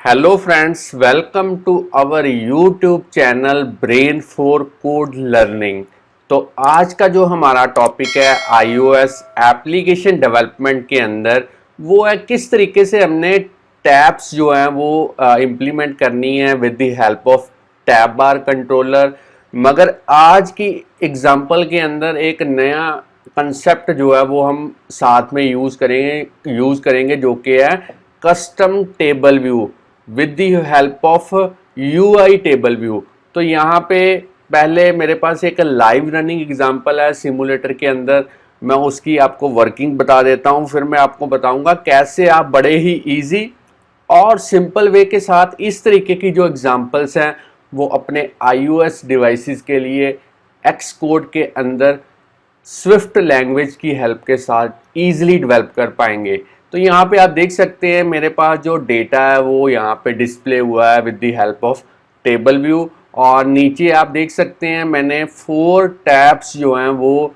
Hello friends, welcome to our YouTube channel brain for code learning. तो आज का जो हमारा टॉपिक है आईओएस एप्लीकेशन डेवलपमेंट के अंदर वो है किस तरीके से हमने टैब्स जो हैं वो इम्प्लीमेंट करनी है with the help of tab bar controller. मगर आज की एग्जांपल के अंदर एक नया कंसेप्ट जो है वो हम साथ में यूज़ करेंगे जो कि है custom table view with the help of UI table view. तो यहाँ पे पहले मेरे पास एक लाइव रनिंग एग्जांपल है सिमुलेटर के अंदर, मैं उसकी आपको वर्किंग बता देता हूँ, फिर मैं आपको बताऊंगा कैसे आप बड़े ही इजी और सिंपल वे के साथ इस तरीके की जो एग्जांपल्स हैं वो अपने आईओएस डिवाइसेस के लिए एक्स कोड के अंदर स्विफ्ट लैंग्वेज की हेल्प के साथ ईजिली डेवलप कर पाएंगे। तो यहाँ पे आप देख सकते हैं मेरे पास जो डेटा है वो यहाँ पे डिस्प्ले हुआ है with the help of table view, और नीचे आप देख सकते हैं मैंने 4 टैब्स जो हैं वो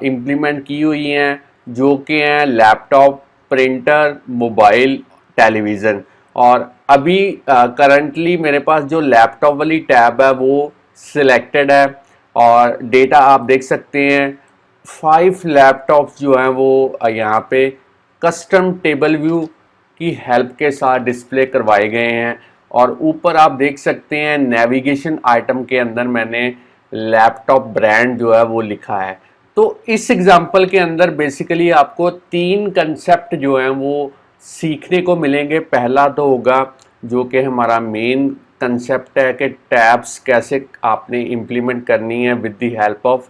इम्प्लीमेंट की हुई हैं जो कि हैं लैपटॉप, प्रिंटर, मोबाइल, टेलीविज़न। और अभी करंटली मेरे पास जो लैपटॉप वाली टैब है वो सिलेक्टेड है और डेटा आप देख सकते हैं 5 लैपटॉप्स जो हैं वो यहाँ पे कस्टम टेबल व्यू की हेल्प के साथ डिस्प्ले करवाए गए हैं। और ऊपर आप देख सकते हैं नेविगेशन आइटम के अंदर मैंने लैपटॉप ब्रांड जो है वो लिखा है। तो इस एग्जांपल के अंदर बेसिकली आपको 3 कंसेप्ट जो हैं वो सीखने को मिलेंगे। पहला तो होगा जो कि हमारा मेन कंसेप्ट है कि टैब्स कैसे आपने इम्प्लीमेंट करनी है with the help of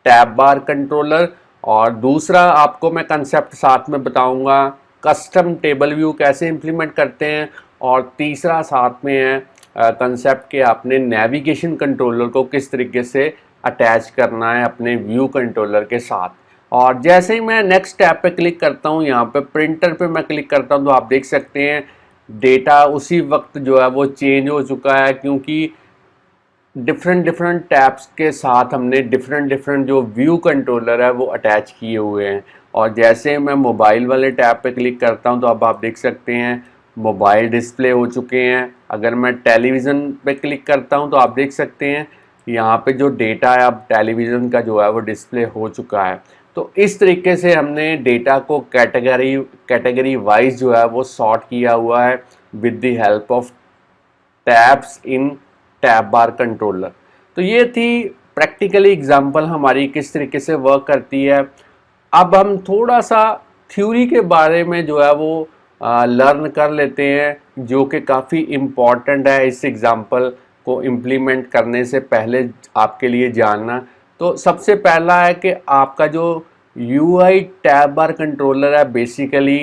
tab bar controller, और दूसरा आपको मैं कंसेप्ट साथ में बताऊंगा कस्टम टेबल व्यू कैसे इम्प्लीमेंट करते हैं, और तीसरा साथ में है कंसेप्ट कि आपने नेविगेशन कंट्रोलर को किस तरीके से अटैच करना है अपने व्यू कंट्रोलर के साथ। और जैसे ही मैं नेक्स्ट टैब पे क्लिक करता हूँ, यहाँ पे प्रिंटर पे मैं क्लिक करता हूँ, तो आप देख सकते हैं डेटा उसी वक्त जो है वो चेंज हो चुका है, क्योंकि डिफरेंट टैब्स के साथ हमने डिफरेंट जो व्यू कंट्रोलर है वो अटैच किए हुए हैं। और जैसे मैं मोबाइल वाले टैब पे क्लिक करता हूं तो अब आप देख सकते हैं मोबाइल डिस्प्ले हो चुके हैं। अगर मैं टेलीविज़न पे क्लिक करता हूं तो आप देख सकते हैं यहाँ पे जो डेटा है अब टेलीविज़न का जो है वो डिस्प्ले हो चुका है। तो इस तरीके से हमने डेटा को कैटेगरी वाइज जो है वो सॉर्ट किया हुआ है with the help of tabs in tab bar controller. तो ये थी प्रैक्टिकली एग्जांपल हमारी किस तरीके से वर्क करती है। अब हम थोड़ा सा थ्योरी के बारे में जो है वो लर्न कर लेते हैं जो कि काफ़ी इम्पॉर्टेंट है इस एग्जांपल को इम्प्लीमेंट करने से पहले आपके लिए जानना। तो सबसे पहला है कि आपका जो यूआई टैब बार कंट्रोलर है बेसिकली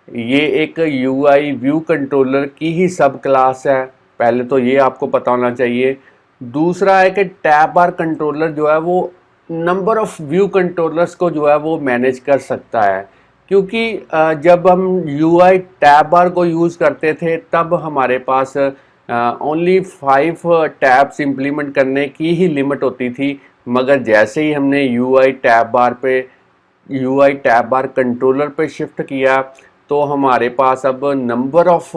ये एक यूआई व्यू कंट्रोलर की ही सब क्लास है, पहले तो ये आपको पता होना चाहिए। दूसरा है कि टैब बार कंट्रोलर जो है वो नंबर ऑफ़ व्यू कंट्रोलर्स को जो है वो मैनेज कर सकता है, क्योंकि जब हम यूआई टैब बार को यूज़ करते थे तब हमारे पास ओनली 5 टैब्स इम्प्लीमेंट करने की ही लिमिट होती थी। मगर जैसे ही हमने यूआई टैब बार कंट्रोलर पे शिफ्ट किया तो हमारे पास अब नंबर ऑफ़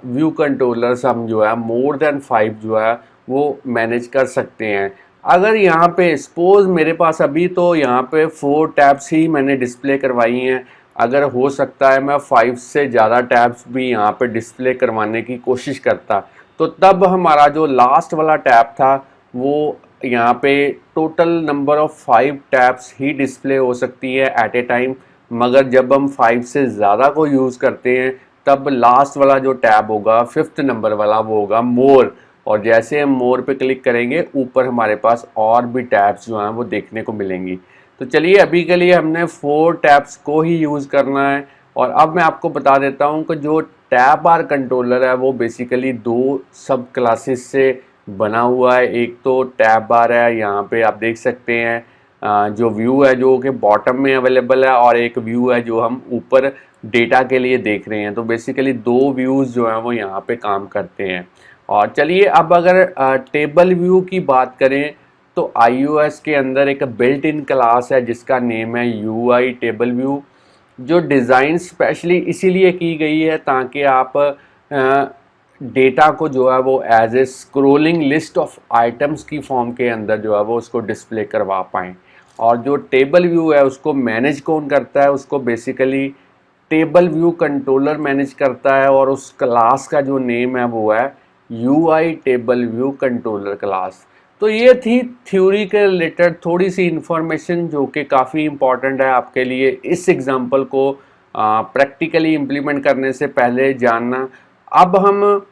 व्यू कंट्रोलर्स हम जो है मोर देन 5 जो है वो मैनेज कर सकते हैं। अगर यहाँ पे सपोज मेरे पास अभी तो यहाँ पे 4 टैब्स ही मैंने डिस्प्ले करवाई हैं, अगर हो सकता है मैं 5 से ज़्यादा टैब्स भी यहाँ पे डिस्प्ले करवाने की कोशिश करता, तो तब हमारा जो लास्ट वाला टैब था वो यहाँ पे total number of 5 tabs he display हो सकती है एट ए टाइम। मगर जब हम 5 से ज़्यादा को यूज़ करते हैं तब लास्ट वाला जो टैब होगा 5th नंबर वाला वो होगा मोर, और जैसे हम मोर पे क्लिक करेंगे ऊपर हमारे पास और भी टैब्स जो हैं वो देखने को मिलेंगी। तो चलिए अभी के लिए हमने 4 टैब्स को ही यूज़ करना है। और अब मैं आपको बता देता हूँ कि जो टैब बार कंट्रोलर है वो बेसिकली 2 सब क्लासेस से बना हुआ है। एक तो टैब बार है, यहाँ पे आप देख सकते हैं जो व्यू है जो कि बॉटम में अवेलेबल है, और एक व्यू है जो हम ऊपर डेटा के लिए देख रहे हैं। तो बेसिकली 2 व्यूज़ जो हैं वो यहाँ पे काम करते हैं। और चलिए अब अगर टेबल व्यू की बात करें तो आईओएस के अंदर एक बिल्ट इन क्लास है जिसका नेम है यूआई टेबल व्यू, जो डिज़ाइन स्पेशली इसीलिए की गई है ताकि आप डेटा को जो है वो as a scrolling list of items की फॉर्म के अंदर जो है वो उसको डिस्प्ले करवा पाएँ। और जो टेबल व्यू है उसको मैनेज कौन करता है, उसको basically table view controller manage करता है, और उस क्लास का जो नेम है वो है UI table view controller class. तो ये थी थ्योरी के रिलेटेड थोड़ी सी इंफॉर्मेशन जो कि काफ़ी इम्पॉर्टेंट है आपके लिए इस एग्जांपल को प्रैक्टिकली इम्प्लीमेंट करने से पहले जानना। अब हम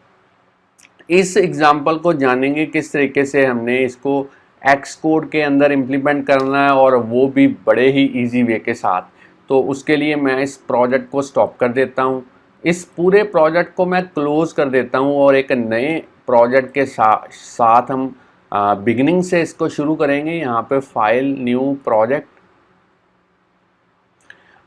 इस एग्जांपल को जानेंगे किस तरीके से हमने इसको एक्स कोड के अंदर इम्प्लीमेंट करना है, और वो भी बड़े ही इजी वे के साथ। तो उसके लिए मैं इस प्रोजेक्ट को स्टॉप कर देता हूँ, इस पूरे प्रोजेक्ट को मैं क्लोज़ कर देता हूँ, और एक नए प्रोजेक्ट के साथ हम बिगिनिंग से इसको शुरू करेंगे। यहाँ पे फाइल, न्यू प्रोजेक्ट।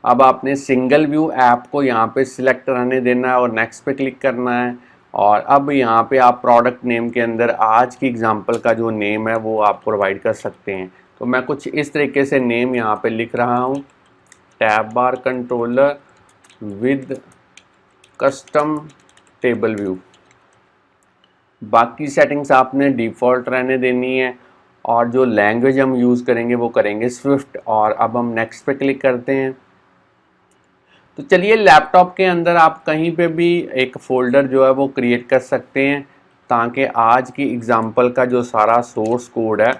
अब आपने सिंगल व्यू ऐप को यहाँ पे सिलेक्ट रहने देना है और नेक्स्ट पे क्लिक करना है। और अब यहाँ पे आप प्रोडक्ट नेम के अंदर आज की एग्जांपल का जो नेम है वो आप प्रोवाइड कर सकते हैं। तो मैं कुछ इस तरीके से नेम यहाँ पे लिख रहा हूँ, tab bar controller with custom table view. बाकी सेटिंग्स आपने डिफ़ॉल्ट रहने देनी है, और जो लैंग्वेज हम यूज़ करेंगे वो करेंगे स्विफ्ट। और अब हम नेक्स्ट पे क्लिक करते हैं। तो चलिए, लैपटॉप के अंदर आप कहीं पे भी एक फ़ोल्डर जो है वो क्रिएट कर सकते हैं, ताकि आज की एग्ज़ाम्पल का जो सारा सोर्स कोड है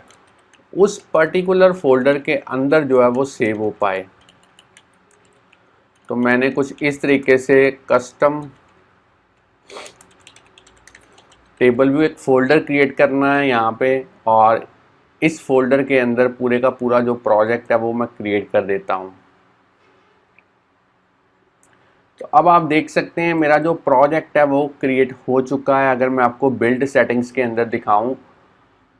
उस पर्टिकुलर फोल्डर के अंदर जो है वो सेव हो पाए। तो मैंने कुछ इस तरीके से कस्टम टेबल व्यू एक फ़ोल्डर क्रिएट करना है यहाँ पे, और इस फोल्डर के अंदर पूरे का पूरा जो प्रोजेक्ट है वो मैं क्रिएट कर देता हूँ। तो अब आप देख सकते हैं मेरा जो प्रोजेक्ट है वो क्रिएट हो चुका है। अगर मैं आपको बिल्ड सेटिंग्स के अंदर दिखाऊं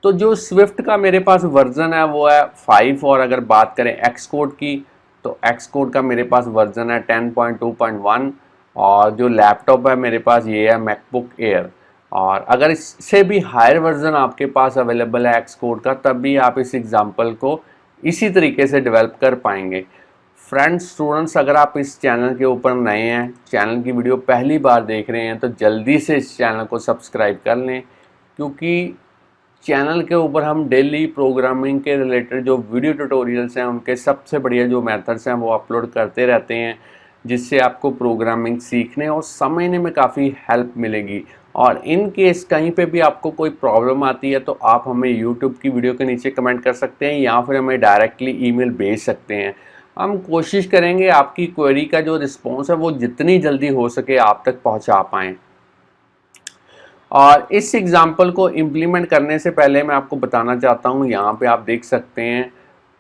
तो जो स्विफ्ट का मेरे पास वर्जन है वो है 5, और अगर बात करें एक्स कोड की तो एक्स कोड का मेरे पास वर्जन है 10.2.1, और जो लैपटॉप है मेरे पास ये है मैकबुक एयर। और अगर इससे भी हायर वर्जन आपके पास अवेलेबल है एक्स कोड का, तब भी आप इस एग्जाम्पल को इसी तरीके से डेवलप कर पाएंगे। फ्रेंड्स, स्टूडेंट्स, अगर आप इस चैनल के ऊपर नए हैं, चैनल की वीडियो पहली बार देख रहे हैं, तो जल्दी से इस चैनल को सब्सक्राइब कर लें, क्योंकि चैनल के ऊपर हम डेली प्रोग्रामिंग के रिलेटेड जो वीडियो ट्यूटोरियल्स हैं उनके सबसे बढ़िया जो मेथड्स हैं वो अपलोड करते रहते हैं, जिससे आपको प्रोग्रामिंग सीखने और समझने में काफ़ी हेल्प मिलेगी। और इन केस कहीं पे भी आपको कोई प्रॉब्लम आती है तो आप हमें यूट्यूब की वीडियो के नीचे कमेंट कर सकते हैं, या फिर हमें डायरेक्टली ईमेल भेज सकते हैं। हम कोशिश करेंगे आपकी क्वेरी का जो रिस्पॉन्स है वो जितनी जल्दी हो सके आप तक पहुंचा पाएँ। और इस एग्जाम्पल को इम्प्लीमेंट करने से पहले मैं आपको बताना चाहता हूँ, यहाँ पे आप देख सकते हैं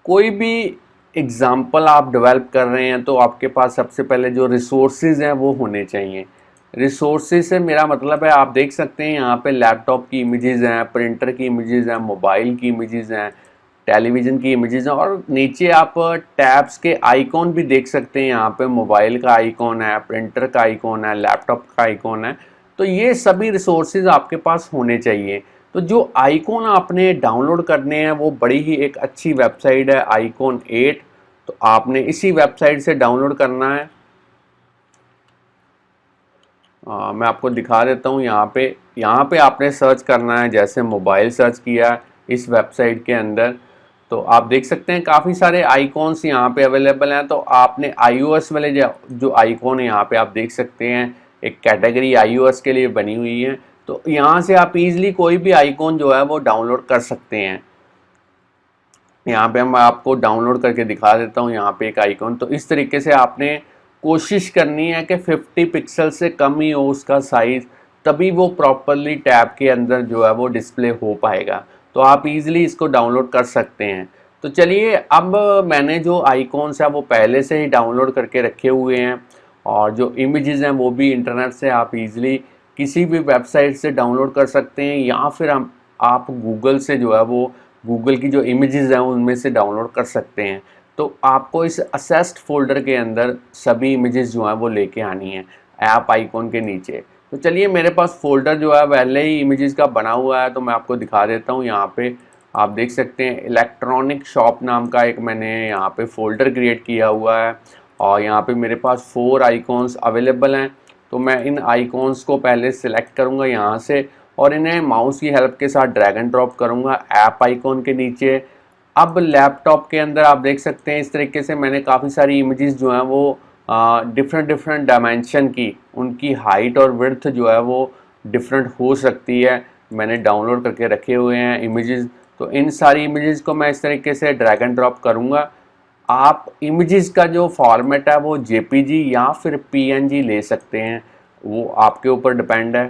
कोई भी एग्जाम्पल आप डेवलप कर रहे हैं तो आपके पास सबसे पहले जो रिसोर्सेज हैं वो होने चाहिए। रिसोर्सेज से मेरा मतलब है, आप देख सकते हैं यहाँ पे लैपटॉप की इमेजेस हैं, प्रिंटर की इमेजेस हैं, मोबाइल की इमेजेस हैं, टेलीविज़न की इमेजेस हैं, और नीचे आप टैब्स के आइकॉन भी देख सकते हैं। यहाँ पे मोबाइल का आइकॉन है, प्रिंटर का आइकॉन है, लैपटॉप का आइकॉन है। तो ये सभी रिसोर्सेज आपके पास होने चाहिए। तो जो आइकॉन आपने डाउनलोड करने हैं वो बड़ी ही एक अच्छी वेबसाइट है, आइकॉन 8। तो आपने इसी वेबसाइट से डाउनलोड करना है। मैं आपको दिखा देता हूँ। यहाँ पे आपने सर्च करना है, जैसे मोबाइल सर्च किया इस वेबसाइट के अंदर, तो आप देख सकते हैं काफ़ी सारे आइकॉन्स यहाँ पे अवेलेबल हैं। तो आपने iOS वाले जो आइकॉन है यहाँ पे आप देख सकते हैं, एक कैटेगरी iOS के लिए बनी हुई है। तो यहाँ से आप इजीली कोई भी आइकॉन जो है वो डाउनलोड कर सकते हैं। यहाँ पे मैं आपको डाउनलोड करके दिखा देता हूँ। यहाँ पे एक आइकॉन, तो इस तरीके से आपने कोशिश करनी है कि 50 पिक्सल से कम ही हो उसका साइज़, तभी वो प्रॉपरली टैब के अंदर जो है वो डिस्प्ले हो पाएगा। तो आप इजीली इसको डाउनलोड कर सकते हैं। तो चलिए, अब मैंने जो आइकॉन्स हैं वो पहले से ही डाउनलोड करके रखे हुए हैं, और जो इमेजेस हैं वो भी इंटरनेट से आप इजीली किसी भी वेबसाइट से डाउनलोड कर सकते हैं, या फिर आप गूगल से जो है वो गूगल की जो इमेजेस हैं उनमें से डाउनलोड कर सकते हैं। तो आपको इस असेस्ड फोल्डर के अंदर सभी इमेजेस जो हैं वो लेके आनी है ऐप आइकॉन के नीचे। तो चलिए, मेरे पास फोल्डर जो है पहले ही इमेजेस का बना हुआ है, तो मैं आपको दिखा देता हूँ। यहाँ पे आप देख सकते हैं इलेक्ट्रॉनिक शॉप नाम का एक मैंने यहाँ पे फोल्डर क्रिएट किया हुआ है, और यहाँ पे मेरे पास 4 आइकॉन्स अवेलेबल हैं। तो मैं इन आइकॉन्स को पहले सिलेक्ट करूँगा यहाँ से और इन्हें माउस की हेल्प के साथ ड्रैग एंड ड्रॉप करूँगा ऐप आइकॉन के नीचे। अब लैपटॉप के अंदर आप देख सकते हैं इस तरीके से मैंने काफ़ी सारी इमेजेस जो हैं वो डिफरेंट डायमेंशन की, उनकी हाइट और विड्थ जो है वो डिफरेंट हो सकती है, मैंने डाउनलोड करके रखे हुए हैं इमेजेस। तो इन सारी इमेजेस को मैं इस तरीके से ड्रैग एंड ड्रॉप करूँगा। आप इमेजेस का जो फॉर्मेट है वो जेपीजी या फिर पीएनजी ले सकते हैं, वो आपके ऊपर डिपेंड है।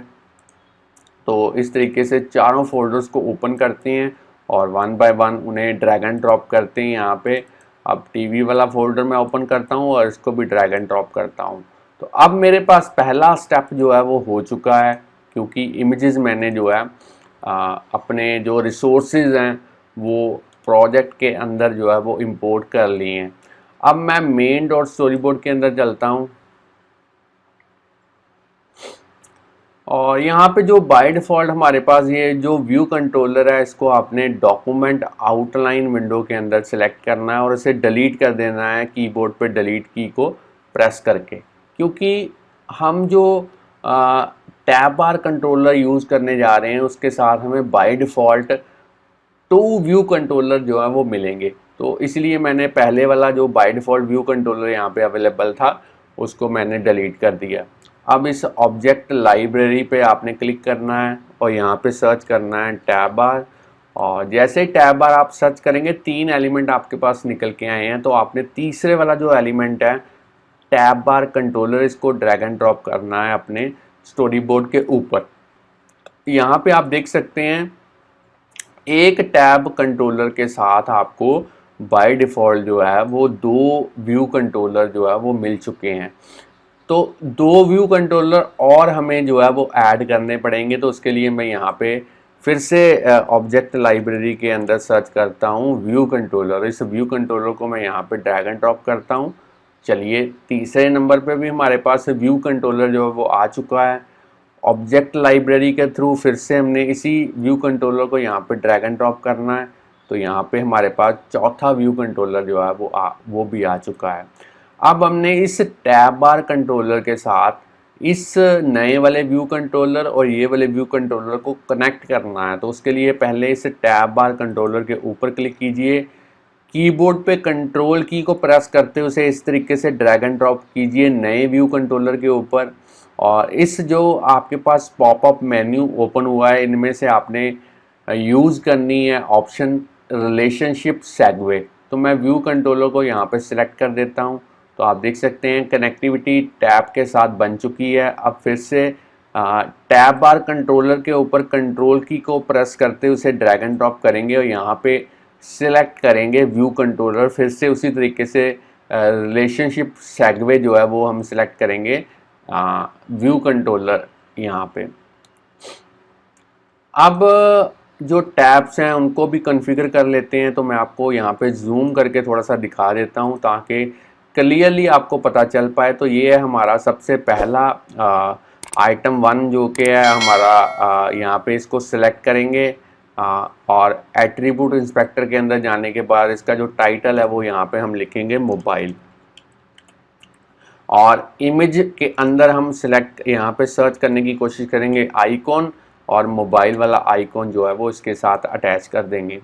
तो इस तरीके से चारों फोल्डर्स को ओपन करते हैं और वन बाय वन उन्हें ड्रैग एंड ड्रॉप करते हैं यहाँ पे। अब टीवी वाला फोल्डर मैं ओपन करता हूँ और इसको भी ड्रैग एंड ड्रॉप करता हूँ। तो अब मेरे पास पहला स्टेप जो है वो हो चुका है, क्योंकि इमेजेस मैंने जो है अपने जो रिसोर्सेज हैं वो प्रोजेक्ट के अंदर जो है वो इंपोर्ट कर लिए हैं। अब मैं मेन डॉट स्टोरी बोर्ड के अंदर चलता हूँ और यहाँ पे जो बाय डिफ़ॉल्ट हमारे पास ये जो व्यू कंट्रोलर है, इसको आपने डॉक्यूमेंट आउटलाइन विंडो के अंदर सेलेक्ट करना है और इसे डिलीट कर देना है कीबोर्ड पे डिलीट की को प्रेस करके, क्योंकि हम जो टैब बार कंट्रोलर यूज़ करने जा रहे हैं उसके साथ हमें बाय डिफ़ॉल्ट 2 व्यू कंट्रोलर जो है वो मिलेंगे। तो इसलिए मैंने पहले वाला जो बाय डिफ़ॉल्ट व्यू कंट्रोलर यहाँ पे अवेलेबल था उसको मैंने डिलीट कर दिया। अब इस ऑब्जेक्ट लाइब्रेरी पे आपने क्लिक करना है और यहाँ पे सर्च करना है टैब बार, और जैसे ही टैब बार आप सर्च करेंगे 3 एलिमेंट आपके पास निकल के आए हैं। तो आपने तीसरे वाला जो एलिमेंट है टैब बार कंट्रोलर, इसको ड्रैग एंड ड्रॉप करना है अपने स्टोरी बोर्ड के ऊपर। यहाँ पे आप देख सकते हैं एक टैब कंट्रोलर के साथ आपको बाय डिफ़ॉल्ट जो है वो 2 व्यू कंट्रोलर जो है वो मिल चुके हैं। तो 2 व्यू कंट्रोलर और हमें जो है वो ऐड करने पड़ेंगे। तो उसके लिए मैं यहाँ पे फिर से ऑब्जेक्ट लाइब्रेरी के अंदर सर्च करता हूँ व्यू कंट्रोलर। इस व्यू कंट्रोलर को मैं यहाँ पे ड्रैग एंड ड्रॉप करता हूँ। चलिए तीसरे नंबर पे भी हमारे पास व्यू कंट्रोलर जो है वो आ चुका है। ऑब्जेक्ट लाइब्रेरी के थ्रू फिर से हमने इसी व्यू कंट्रोलर को यहाँ पे ड्रैग एंड ड्रॉप करना है। तो यहाँ पे हमारे पास चौथा व्यू कंट्रोलर जो है वो भी आ चुका है। अब हमने इस टैब बार कंट्रोलर के साथ इस नए वाले व्यू कंट्रोलर और ये वाले व्यू कंट्रोलर को कनेक्ट करना है। तो उसके लिए पहले इस टैब बार कंट्रोलर के ऊपर क्लिक कीजिए, कीबोर्ड पे कंट्रोल की को प्रेस करते हुए उसे इस तरीके से ड्रैग एंड ड्रॉप कीजिए नए व्यू कंट्रोलर के ऊपर। और इस जो आपके पास पॉपअप मेन्यू ओपन हुआ है इनमें से आपने यूज़ करनी है ऑप्शन रिलेशनशिप सेगवे। तो मैं व्यू कंट्रोलर को यहाँ पे सिलेक्ट कर देता हूँ। तो आप देख सकते हैं कनेक्टिविटी टैब के साथ बन चुकी है। अब फिर से टैब बार कंट्रोलर के ऊपर कंट्रोल की को प्रेस करते उसे ड्रैग एंड ड्रॉप करेंगे और यहाँ पे सिलेक्ट करेंगे व्यू कंट्रोलर। फिर से उसी तरीके से रिलेशनशिप सेगवे जो है वो हम सिलेक्ट करेंगे व्यू कंट्रोलर यहाँ पे। अब जो टैब्स हैं उनको भी कॉन्फ़िगर कर लेते हैं। तो मैं आपको यहाँ पे जूम करके थोड़ा सा दिखा देता हूँ ताकि क्लियरली आपको पता चल पाए। तो ये है हमारा सबसे पहला आइटम 1 जो कि है हमारा, यहाँ पे इसको सिलेक्ट करेंगे और एट्रीब्यूट इंस्पेक्टर के अंदर जाने के बाद इसका जो टाइटल है वो यहाँ पे हम लिखेंगे मोबाइल। और इमेज के अंदर हम सिलेक्ट यहाँ पे सर्च करने की कोशिश करेंगे आइकॉन, और मोबाइल वाला आइकॉन जो है वो इसके साथ अटैच कर देंगे।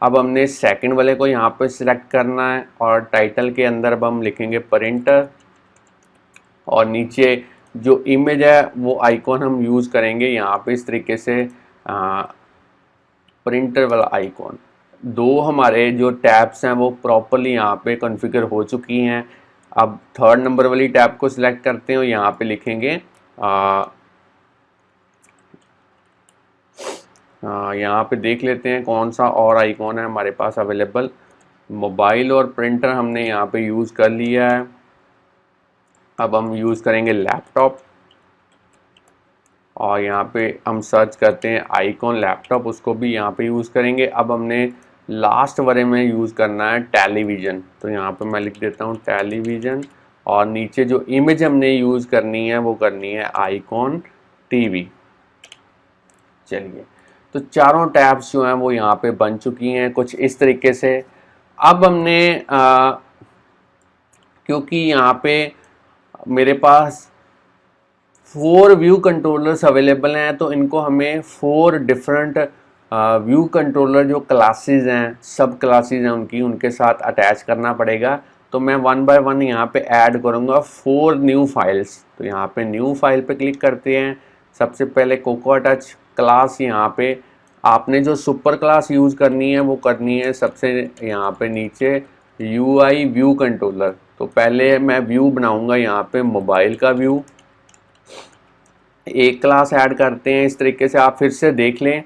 अब हमने सेकंड वाले को यहाँ पे सिलेक्ट करना है और टाइटल के अंदर अब हम लिखेंगे प्रिंटर, और नीचे जो इमेज है वो आइकॉन हम यूज़ करेंगे यहाँ पे इस तरीके से प्रिंटर वाला आइकॉन। 2 हमारे जो टैब्स हैं वो प्रॉपरली यहाँ पे कॉन्फ़िगर हो चुकी हैं। अब थर्ड नंबर वाली टैब को सिलेक्ट करते हैं और यहाँ पे लिखेंगे यहाँ पे देख लेते हैं कौन सा और आइकॉन है हमारे पास अवेलेबल। मोबाइल और प्रिंटर हमने यहाँ पे यूज़ कर लिया है। अब हम यूज़ करेंगे लैपटॉप और यहाँ पे हम सर्च करते हैं आइकॉन लैपटॉप, उसको भी यहाँ पे यूज़ करेंगे। अब हमने लास्ट वाले में यूज़ करना है टेलीविज़न। तो यहाँ पे मैं लिख देता हूँ टेलीविज़न, और नीचे जो इमेज हमने यूज़ करनी है वो करनी है आइकॉन टीवी। चलिए, तो चारों टैब्स जो हैं वो यहाँ पे बन चुकी हैं कुछ इस तरीके से। अब हमने क्योंकि यहाँ पे मेरे पास 4 व्यू कंट्रोलर्स अवेलेबल हैं, तो इनको हमें 4 डिफरेंट व्यू कंट्रोलर जो क्लासेस हैं, सब क्लासेस हैं उनके साथ अटैच करना पड़ेगा। तो मैं वन बाय वन यहाँ पे ऐड करूँगा 4 न्यू फाइल्स। तो यहाँ पे न्यू फाइल पे क्लिक करते हैं। सबसे पहले कोकोआ टच क्लास, यहाँ पे आपने जो सुपर क्लास यूज़ करनी है वो करनी है सबसे यहाँ पे नीचे UI व्यू कंट्रोलर। तो पहले मैं व्यू बनाऊंगा यहाँ पे मोबाइल का व्यू, एक क्लास ऐड करते हैं। इस तरीके से आप फिर से देख लें,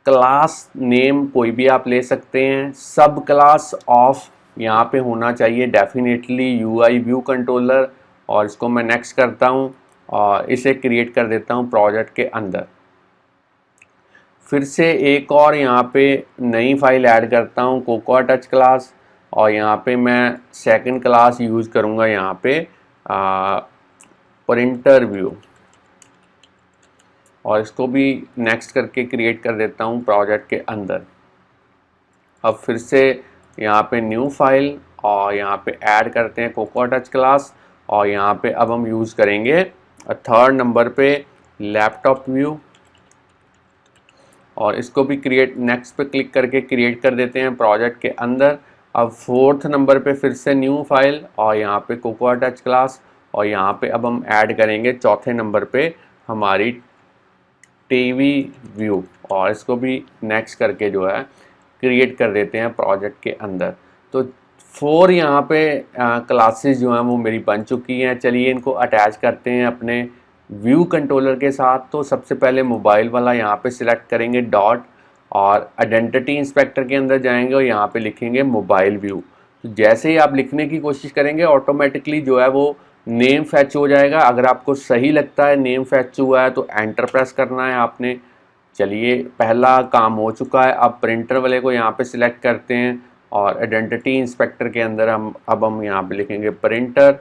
क्लास नेम कोई भी आप ले सकते हैं। सब क्लास ऑफ यहाँ पे होना चाहिए डेफिनेटली UI व्यू कंट्रोलर, और इसको मैं नेक्स्ट करता हूँ और इसे क्रिएट कर देता हूँ प्रोजेक्ट के अंदर। फिर से एक और यहाँ पे नई फाइल ऐड करता हूँ कोकोआ टच क्लास, और यहाँ पे मैं सेकंड क्लास यूज़ करूँगा यहाँ पे प्रिंटर व्यू, और इसको भी नेक्स्ट करके क्रिएट कर देता हूँ प्रोजेक्ट के अंदर। अब फिर से यहाँ पे न्यू फाइल और यहाँ पे ऐड करते हैं कोकोआ टच क्लास, और यहाँ पे अब हम यूज़ करेंगे थर्ड नंबर पे लैपटॉप व्यू, और इसको भी क्रिएट नेक्स्ट पे क्लिक करके क्रिएट कर देते हैं प्रोजेक्ट के अंदर। अब फोर्थ नंबर पे फिर से न्यू फाइल और यहाँ पे कोकोआ टच क्लास, और यहाँ पे अब हम ऐड करेंगे चौथे नंबर पे हमारी टीवी व्यू, और इसको भी नेक्स्ट करके जो है क्रिएट कर देते हैं प्रोजेक्ट के अंदर। तो 4 यहाँ पे क्लासेस जो हैं वो मेरी बन चुकी हैं। चलिए इनको अटैच करते हैं अपने व्यू कंट्रोलर के साथ। तो सबसे पहले मोबाइल वाला यहाँ पे सिलेक्ट करेंगे डॉट, और आइडेंटिटी इंस्पेक्टर के अंदर जाएंगे और यहाँ पे लिखेंगे मोबाइल व्यू। तो जैसे ही आप लिखने की कोशिश करेंगे ऑटोमेटिकली जो है वो नेम फैच हो जाएगा। अगर आपको सही लगता है नेम फैच हुआ है तो एंटर प्रेस करना है आपने। चलिए पहला काम हो चुका है। अब प्रिंटर वाले को यहाँ पे सिलेक्ट करते हैं और आइडेंटिटी इंस्पेक्टर के अंदर हम यहाँ पे लिखेंगे प्रिंटर,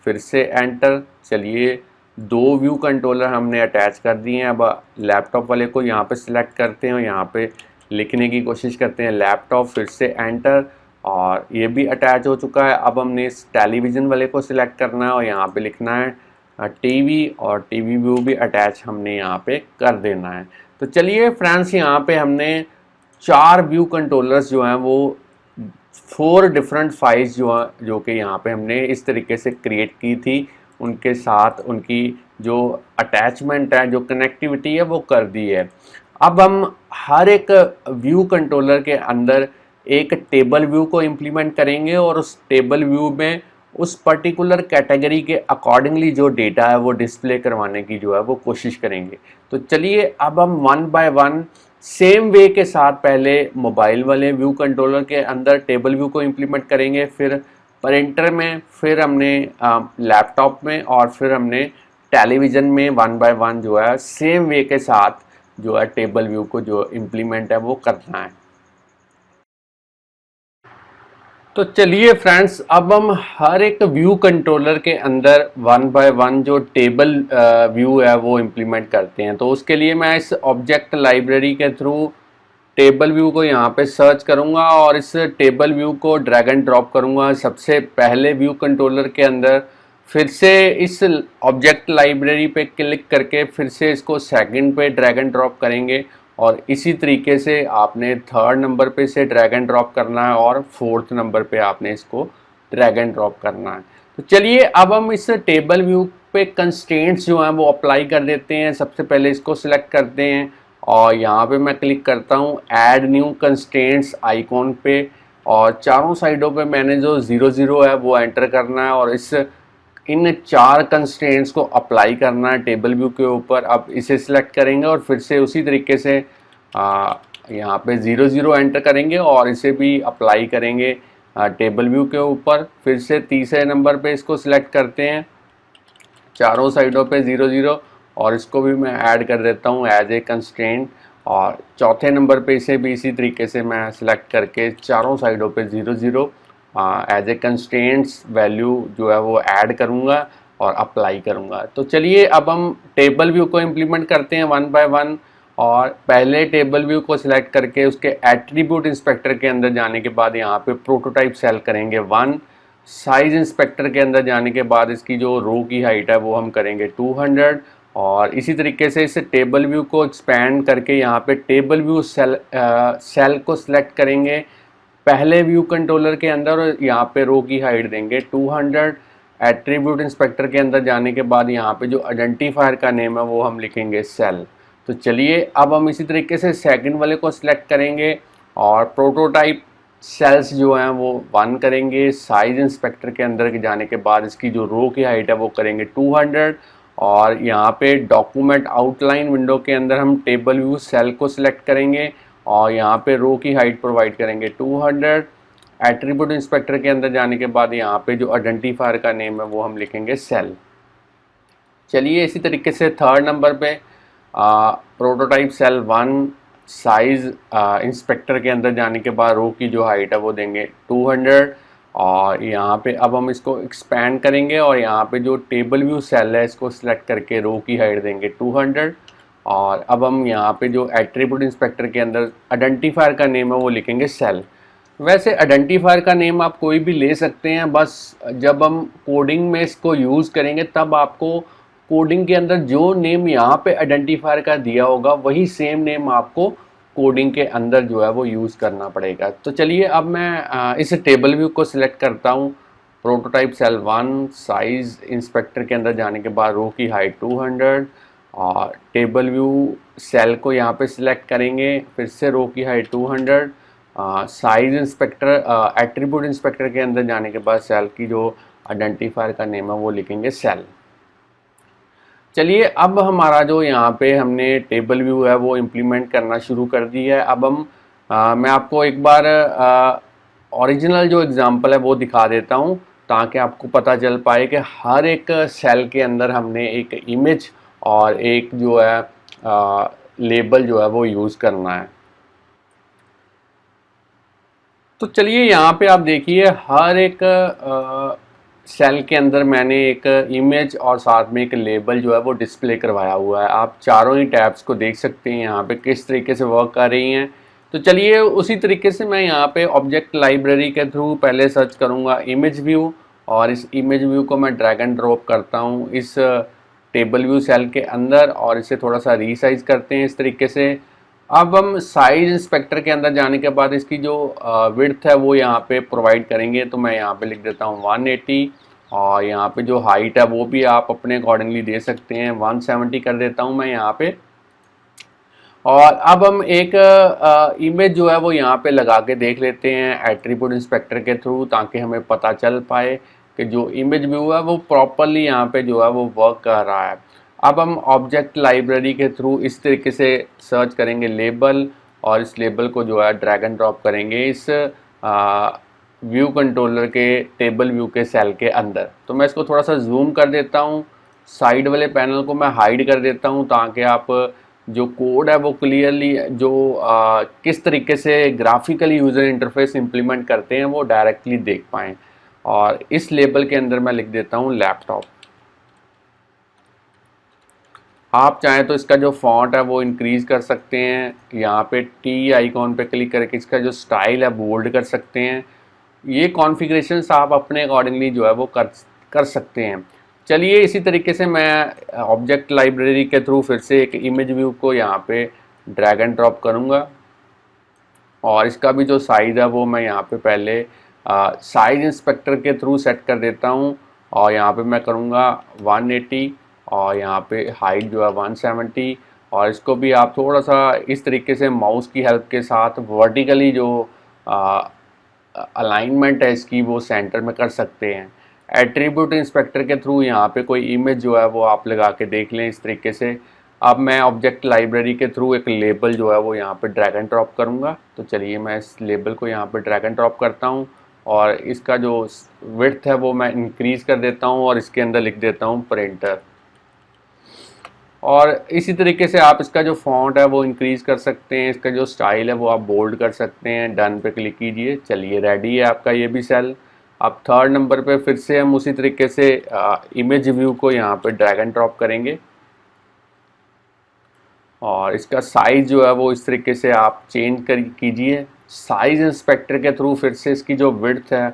फिर से एंटर। चलिए 2 व्यू कंट्रोलर हमने अटैच कर दिए हैं। अब लैपटॉप वाले को यहाँ पे सिलेक्ट करते हैं और यहाँ पे लिखने की कोशिश करते हैं लैपटॉप, फिर से एंटर, और ये भी अटैच हो चुका है। अब हमने इस टेलीविज़न वाले को सिलेक्ट करना है और यहाँ पे लिखना है टीवी, और टीवी व्यू भी अटैच हमने यहाँ पे कर देना है। तो चलिए फ्रेंड्स, यहाँ पे हमने 4 व्यू कंट्रोलर्स जो हैं वो 4 डिफरेंट फाइल्स जो कि यहाँ पे हमने इस तरीके से क्रिएट की थी, उनके साथ उनकी जो अटैचमेंट है, जो कनेक्टिविटी है वो कर दी है। अब हम हर एक व्यू कंट्रोलर के अंदर एक टेबल व्यू को इम्प्लीमेंट करेंगे और उस टेबल व्यू में उस पर्टिकुलर कैटेगरी के अकॉर्डिंगली जो डेटा है वो डिस्प्ले करवाने की जो है वो कोशिश करेंगे। तो चलिए अब हम one by one same way के साथ पहले मोबाइल वाले व्यू कंट्रोलर के अंदर टेबल व्यू को इम्प्लीमेंट करेंगे, फिर प्रिंटर में, फिर हमने लैपटॉप में, और फिर हमने टेलीविज़न में वन बाय वन जो है सेम वे के साथ जो है टेबल व्यू को जो इम्प्लीमेंट है वो करना है। तो चलिए फ्रेंड्स, अब हम हर एक व्यू कंट्रोलर के अंदर वन बाय वन जो टेबल व्यू है वो इम्प्लीमेंट करते हैं। तो उसके लिए मैं इस ऑब्जेक्ट लाइब्रेरी के थ्रू टेबल व्यू को यहाँ पे सर्च करूँगा और इस टेबल व्यू को ड्रैग एंड ड्रॉप करूँगा सबसे पहले व्यू कंट्रोलर के अंदर। फिर से इस ऑब्जेक्ट लाइब्रेरी पे क्लिक करके फिर से इसको सेकंड पे ड्रैग एंड ड्रॉप करेंगे, और इसी तरीके से आपने थर्ड नंबर पे से ड्रैग एंड ड्रॉप करना है और फोर्थ नंबर पे आपने इसको ड्रैग एंड ड्रॉप करना है। तो चलिए अब हम इस टेबल व्यू पे कंस्ट्रेंट्स जो हैं वो अप्लाई कर देते हैं। सबसे पहले इसको सिलेक्ट करते हैं और यहाँ पे मैं क्लिक करता हूँ ऐड न्यू कंस्ट्रेंट्स आइकॉन पे, और चारों साइडों पे मैंने जो 0 है वो एंटर करना है और इन 4 कंस्ट्रेंट्स को अप्लाई करना है टेबल व्यू के ऊपर। अब इसे सिलेक्ट करेंगे और फिर से उसी तरीके से यहाँ पे 0 एंटर करेंगे और इसे भी अप्लाई करेंगे टेबल व्यू के ऊपर। फिर से तीसरे नंबर पे इसको सिलेक्ट करते हैं, चारों साइडों पे 0 और इसको भी मैं ऐड कर देता हूँ एज ए कंस्ट्रेंट, और चौथे नंबर पे इसे भी इसी तरीके से मैं सिलेक्ट करके चारों साइडों पे 0 एज ए कंस्ट्रेंट्स वैल्यू जो है वो ऐड करूँगा और अप्लाई करूँगा। तो चलिए अब हम टेबल व्यू को इम्प्लीमेंट करते हैं वन बाय वन, और पहले टेबल व्यू को सिलेक्ट करके उसके एट्रीब्यूट इंस्पेक्टर के अंदर जाने के बाद यहाँ पे प्रोटोटाइप सेल करेंगे 1, साइज इंस्पेक्टर के अंदर जाने के बाद इसकी जो रो की हाइट है वो हम करेंगे 200। और इसी तरीके से इस टेबल व्यू को एक्सपैंड करके यहाँ पे टेबल व्यू सेल को सिलेक्ट करेंगे पहले व्यू कंट्रोलर के अंदर, और यहाँ पे रो की हाइट देंगे 200। एट्रीब्यूट इंस्पेक्टर के अंदर जाने के बाद यहाँ पे जो आइडेंटिफायर का नेम है वो हम लिखेंगे सेल। तो चलिए अब हम इसी तरीके से सेकंड वाले को सिलेक्ट करेंगे और प्रोटोटाइप सेल्स जो हैं वो 1 करेंगे। साइज इंस्पेक्टर के अंदर जाने के बाद इसकी जो रो की हाइट है वो करेंगे 200। और यहाँ पे डॉक्यूमेंट आउटलाइन विंडो के अंदर हम टेबल व्यू सेल को सिलेक्ट करेंगे और यहाँ पे रो की हाइट प्रोवाइड करेंगे 200। एट्रीब्यूट इंस्पेक्टर के अंदर जाने के बाद यहाँ पे जो आइडेंटिफायर का नेम है वो हम लिखेंगे सेल। चलिए इसी तरीके से थर्ड नंबर पे प्रोटोटाइप सेल 1 साइज इंस्पेक्टर के अंदर जाने के बाद रो की जो हाइट है वो देंगे 200। और यहाँ पे अब हम इसको एक्सपैंड करेंगे और यहाँ पे जो टेबल व्यू सेल है इसको सिलेक्ट करके रो की हाइट देंगे 200। और अब हम यहाँ पे जो एट्रीब्यूट इंस्पेक्टर के अंदर आइडेंटिफायर का नेम है वो लिखेंगे सेल। वैसे आइडेंटिफायर का नेम आप कोई भी ले सकते हैं, बस जब हम कोडिंग में इसको यूज़ करेंगे तब आपको कोडिंग के अंदर जो नेम यहाँ पे आइडेंटिफायर का दिया होगा वही सेम नेम आपको कोडिंग के अंदर जो है वो यूज़ करना पड़ेगा। तो चलिए अब मैं इस टेबल व्यू को सिलेक्ट करता हूँ। प्रोटोटाइप सेल 1 साइज इंस्पेक्टर के अंदर जाने के बाद रो की हाइट 200 और टेबल व्यू सेल को यहाँ पे सिलेक्ट करेंगे, फिर से रो की height 200। Size inspector attribute inspector के अंदर जाने के बाद सेल की जो आइडेंटिफायर का नेम है वो लिखेंगे सेल। चलिए अब हमारा जो यहाँ पे हमने टेबल व्यू है वो इम्प्लीमेंट करना शुरू कर दिया है। अब हम मैं आपको एक बार ओरिजिनल जो एग्ज़ाम्पल है वो दिखा देता हूँ ताकि आपको पता चल पाए कि हर एक सेल के अंदर हमने एक इमेज और एक जो है लेबल जो है वो यूज़ करना है। तो चलिए यहाँ पे आप देखिए हर एक सेल के अंदर मैंने एक इमेज और साथ में एक लेबल जो है वो डिस्प्ले करवाया हुआ है। आप चारों ही टैब्स को देख सकते हैं यहाँ पे किस तरीके से वर्क कर रही हैं। तो चलिए उसी तरीके से मैं यहाँ पे ऑब्जेक्ट लाइब्रेरी के थ्रू पहले सर्च करूँगा इमेज व्यू, और इस इमेज व्यू को मैं ड्रैग एंड ड्रॉप करता हूँ इस टेबल व्यू सेल के अंदर और इसे थोड़ा सा रीसाइज करते हैं इस तरीके से। अब हम साइज इंस्पेक्टर के अंदर जाने के बाद इसकी जो विड्थ है वो यहाँ पे प्रोवाइड करेंगे। तो मैं यहाँ पे लिख देता हूँ 180 और यहाँ पे जो हाइट है वो भी आप अपने अकॉर्डिंगली दे सकते हैं, 170 कर देता हूँ मैं यहाँ पे। और अब हम एक इमेज जो है वो यहाँ पे लगा के देख लेते हैं एट्रीब्यूट इंस्पेक्टर के थ्रू ताकि हमें पता चल पाए कि जो इमेज व्यू है वो प्रॉपरली यहाँ पे जो है वो वर्क कर रहा है। अब हम ऑब्जेक्ट लाइब्रेरी के थ्रू इस तरीके से सर्च करेंगे लेबल और इस लेबल को जो है ड्रैग एंड ड्रॉप करेंगे इस व्यू कंट्रोलर के टेबल व्यू के सेल के अंदर। तो मैं इसको थोड़ा सा जूम कर देता हूँ, साइड वाले पैनल को मैं हाइड कर देता हूँ ताकि आप जो कोड है वो क्लियरली जो किस तरीके से ग्राफिकली यूज़र इंटरफेस इम्प्लीमेंट करते हैं वो डायरेक्टली देख पाएँ। और इस लेबल के अंदर मैं लिख देता हूँ लैपटॉप। आप चाहें तो इसका जो फॉन्ट है वो इंक्रीज़ कर सकते हैं, यहाँ पे टी आइकॉन पे क्लिक करके इसका जो स्टाइल है बोल्ड कर सकते हैं। ये कॉन्फ़िगरेशंस आप अपने अकॉर्डिंगली जो है वो कर सकते हैं। चलिए इसी तरीके से मैं ऑब्जेक्ट लाइब्रेरी के थ्रू फिर से एक इमेज व्यू को यहाँ पे ड्रैग एंड ड्रॉप करूँगा और इसका भी जो साइज़ है वो मैं यहाँ पे पहले साइज इंस्पेक्टर के थ्रू सेट कर देता हूँ और यहाँ पे मैं करूँगा 180 और यहाँ पे हाइट जो है 170। और इसको भी आप थोड़ा सा इस तरीके से माउस की हेल्प के साथ वर्टिकली जो अलाइनमेंट है इसकी वो सेंटर में कर सकते हैं। एट्रीब्यूट इंस्पेक्टर के थ्रू यहाँ पे कोई इमेज जो है वो आप लगा के देख लें इस तरीके से। अब मैं ऑब्जेक्ट लाइब्रेरी के थ्रू एक लेबल जो है वो यहाँ पे ड्रैग एंड ड्रॉप करूँगा। तो चलिए मैं इस लेबल को यहाँ पे ड्रैग एंड ड्रॉप करता हूँ और इसका जो विड्थ है वो मैं इंक्रीज़ कर देता हूँ और इसके अंदर लिख देता हूँ प्रिंटर। और इसी तरीके से आप इसका जो फॉन्ट है वो इंक्रीज़ कर सकते हैं, इसका जो स्टाइल है वो आप बोल्ड कर सकते हैं। डन पे क्लिक कीजिए। चलिए रेडी है आपका ये भी सेल। अब थर्ड नंबर पे फिर से हम उसी तरीके से इमेज व्यू को यहाँ पे ड्रैग एंड ड्रॉप करेंगे और इसका साइज़ जो है वो इस तरीके से आप चेंज कीजिए। साइज़ इंस्पेक्टर के थ्रू फिर से इसकी जो विड्थ है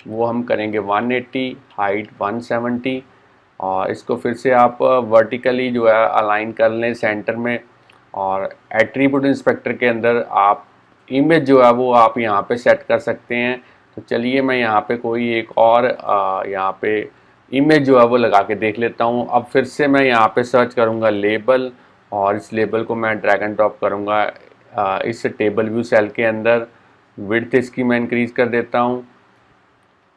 वो हम करेंगे 180, हाइट 170। और इसको फिर से आप वर्टिकली जो है अलाइन कर लें सेंटर में। और एट्रीब्यूट इंस्पेक्टर के अंदर आप इमेज जो है वो आप यहाँ पे सेट कर सकते हैं। तो चलिए मैं यहाँ पे कोई एक और यहाँ पे इमेज जो है वो लगा के देख लेता हूँ। अब फिर से मैं यहाँ पे सर्च करूँगा लेबल, और इस लेबल को मैं ड्रैग एंड ड्रॉप करूँगा इस टेबल व्यू सेल के अंदर। विड्थ इसकी मैं इंक्रीज़ कर देता हूँ।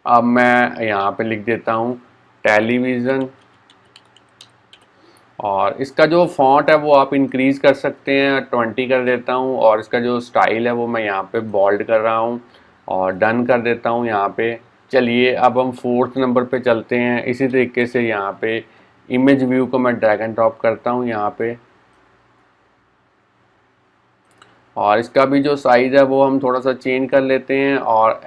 अब मैं यहाँ पे लिख देता हूँ टेलीविज़न, और इसका जो फॉन्ट है वो आप इंक्रीज़ कर सकते हैं, 20 कर देता हूँ। और इसका जो स्टाइल है वो मैं यहाँ पे बोल्ड कर रहा हूँ और डन कर देता हूँ यहाँ पे। चलिए अब हम 4th नंबर पे चलते हैं। इसी तरीके से यहाँ पे इमेज व्यू को मैं ड्रैग एंड ड्रॉप करता हूँ यहाँ पे, और इसका भी जो साइज़ है वो हम थोड़ा सा चेंज कर लेते हैं। और